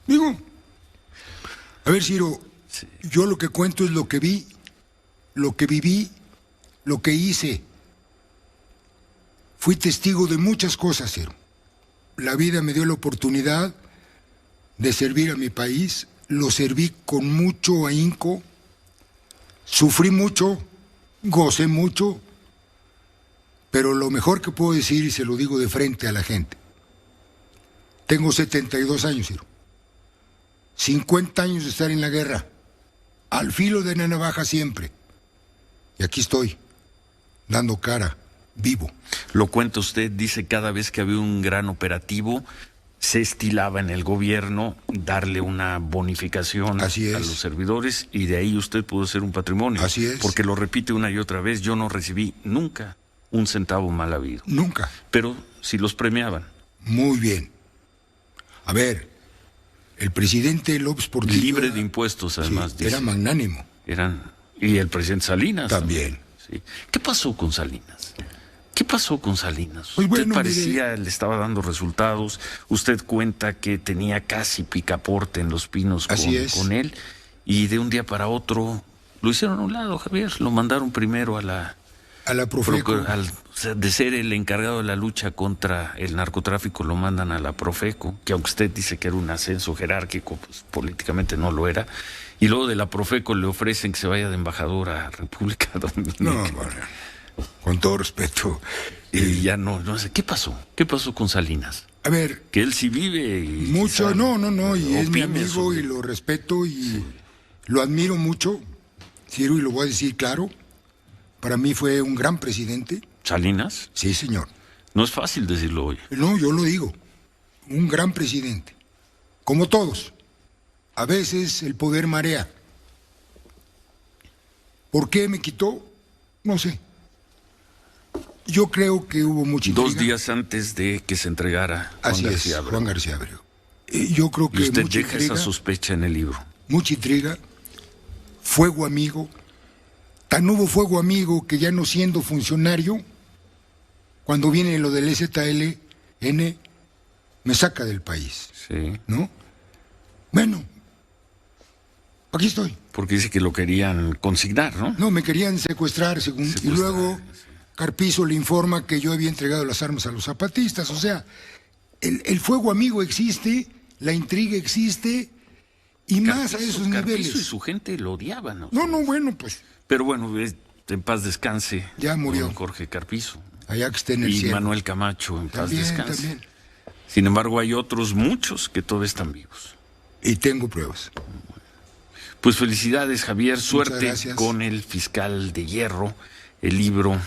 S15: Digo, a ver, Ciro, sí. Yo lo que cuento es lo que vi, lo que viví, lo que hice. Fui testigo de muchas cosas, Ciro. La vida me dio la oportunidad de servir a mi país, lo serví con mucho ahínco, sufrí mucho, gocé mucho, pero lo mejor que puedo decir, y se lo digo de frente a la gente, tengo 72 años, Ciro. 50 años de estar en la guerra, al filo de la navaja siempre. Y aquí estoy, dando cara, vivo.
S3: Lo cuenta usted, dice, cada vez que había un gran operativo, se estilaba en el gobierno darle una bonificación a los servidores, y de ahí usted pudo ser un patrimonio.
S15: Así es.
S3: Porque lo repite una y otra vez, yo no recibí nunca un centavo mal habido.
S15: Nunca.
S3: Pero si los premiaban.
S15: Muy bien. A ver, el presidente López Portillo...
S3: Libre de impuestos, además.
S15: Sí, era magnánimo.
S3: Y el presidente Salinas.
S15: También.
S3: Sí. ¿Qué pasó con Salinas?
S15: Pues bueno,
S3: usted parecía, le estaba dando resultados. Usted cuenta que tenía casi picaporte en Los Pinos con él. Y de un día para otro lo hicieron a un lado, Javier. Lo mandaron primero a la
S15: Profeco.
S3: De ser el encargado de la lucha contra el narcotráfico, lo mandan a la Profeco, que aunque usted dice que era un ascenso jerárquico, pues políticamente no lo era. Y luego de la Profeco le ofrecen que se vaya de embajador a República Dominicana.
S15: No, bueno, con todo respeto.
S3: Y ya no sé. ¿Qué pasó? ¿Qué pasó con Salinas?
S15: A ver.
S3: Que él sí vive. Y
S15: mucho, no, y es mi amigo y lo respeto y lo admiro mucho, Ciro, y lo voy a decir claro. Para mí fue un gran presidente.
S3: ¿Salinas?
S15: Sí, señor.
S3: No es fácil decirlo hoy.
S15: No, yo lo digo. Un gran presidente. Como todos. A veces el poder marea. ¿Por qué me quitó? No sé. Yo creo que hubo mucha intriga.
S3: 2 días antes de que se entregara
S15: Juan García Abreu. Yo creo que
S3: y usted deja esa sospecha en el libro.
S15: Mucha intriga, fuego amigo. Tan hubo fuego amigo que ya no siendo funcionario, cuando viene lo del ZLN, me saca del país.
S3: Sí.
S15: ¿No? Bueno, aquí estoy.
S3: Porque dice que lo querían consignar, ¿no?
S15: No, me querían secuestrar, según. Y luego Carpizo le informa que yo había entregado las armas a los zapatistas. O sea, el fuego amigo existe, la intriga existe, y Carpizo, más a esos niveles.
S3: Carpizo y su gente lo odiaban, ¿no?
S15: No, bueno, pues.
S3: Pero bueno, en paz descanse.
S15: Ya murió.
S3: Jorge Carpizo.
S15: Allá que esté en el cielo.
S3: Y Manuel Camacho, en paz descanse.
S15: También.
S3: Sin embargo, hay otros muchos que todavía están vivos.
S15: Y tengo pruebas.
S3: Pues felicidades, Javier. Suerte
S15: gracias.
S3: Con el fiscal de hierro. El libro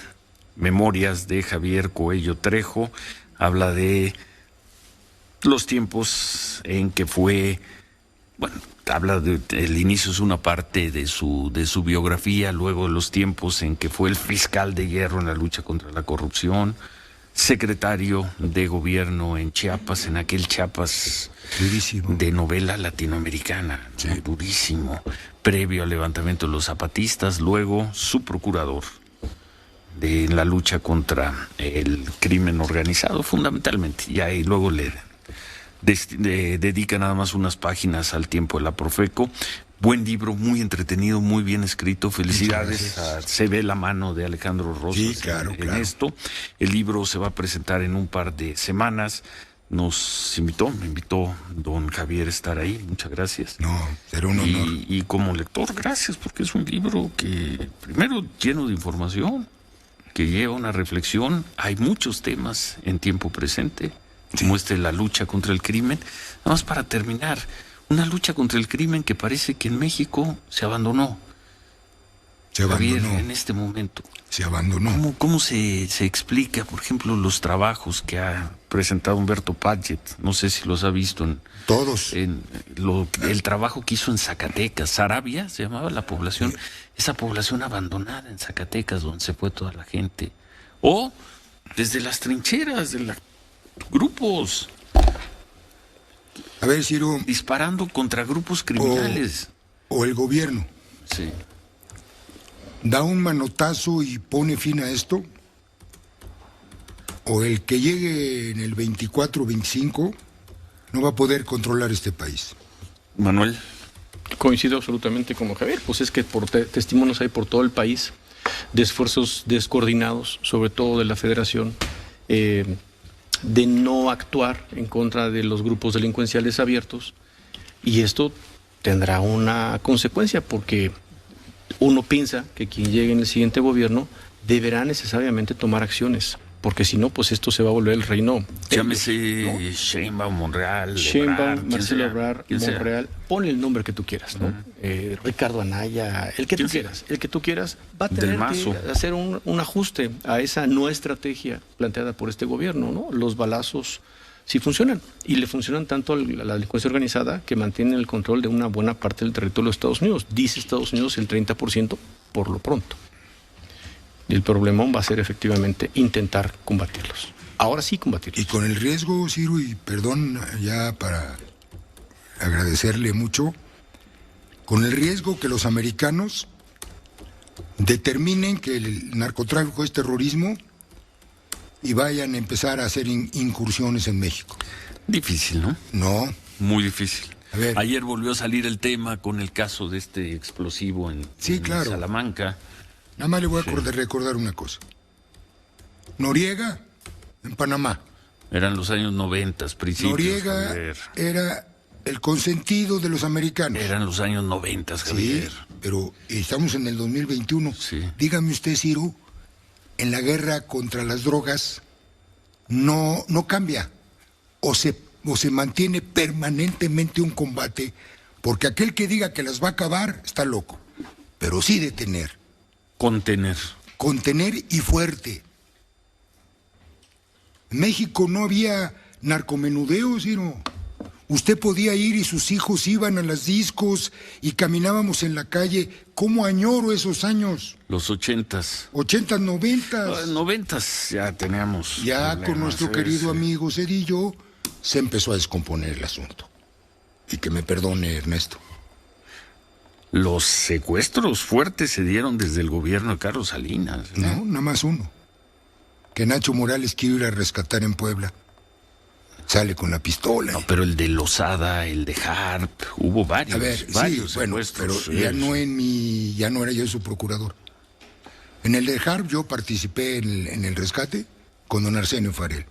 S3: Memorias de Javier Coello Trejo habla de los tiempos en que fue, bueno, habla de el inicio, es una parte de su biografía, luego de los tiempos en que fue el fiscal de hierro en la lucha contra la corrupción, secretario de gobierno en Chiapas, en aquel Chiapas
S15: durísimo,
S3: de novela latinoamericana, sí, durísimo, previo al levantamiento de los zapatistas, luego su procurador de la lucha contra el crimen organizado, fundamentalmente, y luego le dedica nada más unas páginas al tiempo de la Profeco. Buen libro, muy entretenido, muy bien escrito. Felicidades. Se ve la mano de Alejandro Rosas,
S15: sí, claro.
S3: Esto. El libro se va a presentar en un par de semanas. Me invitó don Javier a estar ahí. Muchas gracias.
S15: No, será un honor.
S3: Y como lector, gracias, porque es un libro que, primero, lleno de información, que lleva una reflexión. Hay muchos temas en tiempo presente, como la lucha contra el crimen. Nada más para terminar, una lucha contra el crimen que parece que en México se abandonó.
S15: Se abandonó.
S3: Javier, en este momento.
S15: Se abandonó.
S3: ¿Cómo se explica, por ejemplo, los trabajos que ha presentado Humberto Padgett? No sé si los ha visto.
S15: Todos.
S3: El trabajo que hizo en Zacatecas. Sarabia se llamaba la población. Esa población abandonada en Zacatecas, donde se fue toda la gente. O desde las trincheras de los grupos.
S15: A ver, Ciro.
S3: Disparando contra grupos criminales.
S15: O el gobierno.
S3: Sí.
S15: ¿Da un manotazo y pone fin a esto? ¿O el que llegue en el 24-25 no va a poder controlar este país?
S3: Manuel.
S4: Coincido absolutamente con Javier, pues es que testimonios hay por todo el país de esfuerzos descoordinados, sobre todo de la Federación, de no actuar en contra de los grupos delincuenciales abiertos, y esto tendrá una consecuencia porque uno piensa que quien llegue en el siguiente gobierno deberá necesariamente tomar acciones, porque si no, pues esto se va a volver el reino.
S3: Llámese, ¿no? Sheinbaum, Monreal,
S4: Sheinbaum, Marcelo Ebrard, Monreal, ponle el nombre que tú quieras, ¿no? Ricardo Anaya, el que tú quieras, va a tener que hacer un ajuste a esa no estrategia planteada por este gobierno, ¿no? Los balazos sí funcionan, y le funcionan tanto a la delincuencia organizada, que mantiene el control de una buena parte del territorio de Estados Unidos. Dice Estados Unidos el 30% por lo pronto. Y el problema va a ser efectivamente intentar combatirlos. Ahora sí combatirlos.
S15: Y con el riesgo, Ciro, y perdón ya para agradecerle mucho, con el riesgo que los americanos determinen que el narcotráfico es terrorismo y vayan a empezar a hacer incursiones en México.
S3: Difícil, ¿no?
S15: No.
S3: Muy difícil.
S15: A ver.
S3: Ayer volvió a salir el tema con el caso de este explosivo en Salamanca.
S15: Nada más le voy a recordar una cosa. Noriega, en Panamá.
S3: Eran los años 90, principios.
S15: Noriega era el consentido de los americanos.
S3: Eran los años 90, Javier.
S15: Sí, pero estamos en el 2021.
S3: Sí.
S15: Dígame usted, Ciro, en la guerra contra las drogas no cambia. O se mantiene permanentemente un combate, porque aquel que diga que las va a acabar está loco. Pero sí detener. Contener y fuerte. En México no había narcomenudeo, Ciro. Usted podía ir y sus hijos iban a las discos y caminábamos en la calle. ¿Cómo añoro esos años?
S3: Los 80s.
S15: 80s, 90s.
S3: 90s ya teníamos.
S15: Ya
S3: problemas,
S15: con nuestro querido amigo Cedillo se empezó a descomponer el asunto. Y que me perdone, Ernesto.
S3: Los secuestros fuertes se dieron desde el gobierno de Carlos Salinas.
S15: No, nada más uno. Que Nacho Morales quiere ir a rescatar en Puebla. Sale con la pistola.
S3: No, pero el de Lozada, el de Harp, hubo varios.
S15: A ver,
S3: varios
S15: sí, bueno, pero ya no era yo su procurador. En el de Harp yo participé en el rescate con don Arsenio Farel.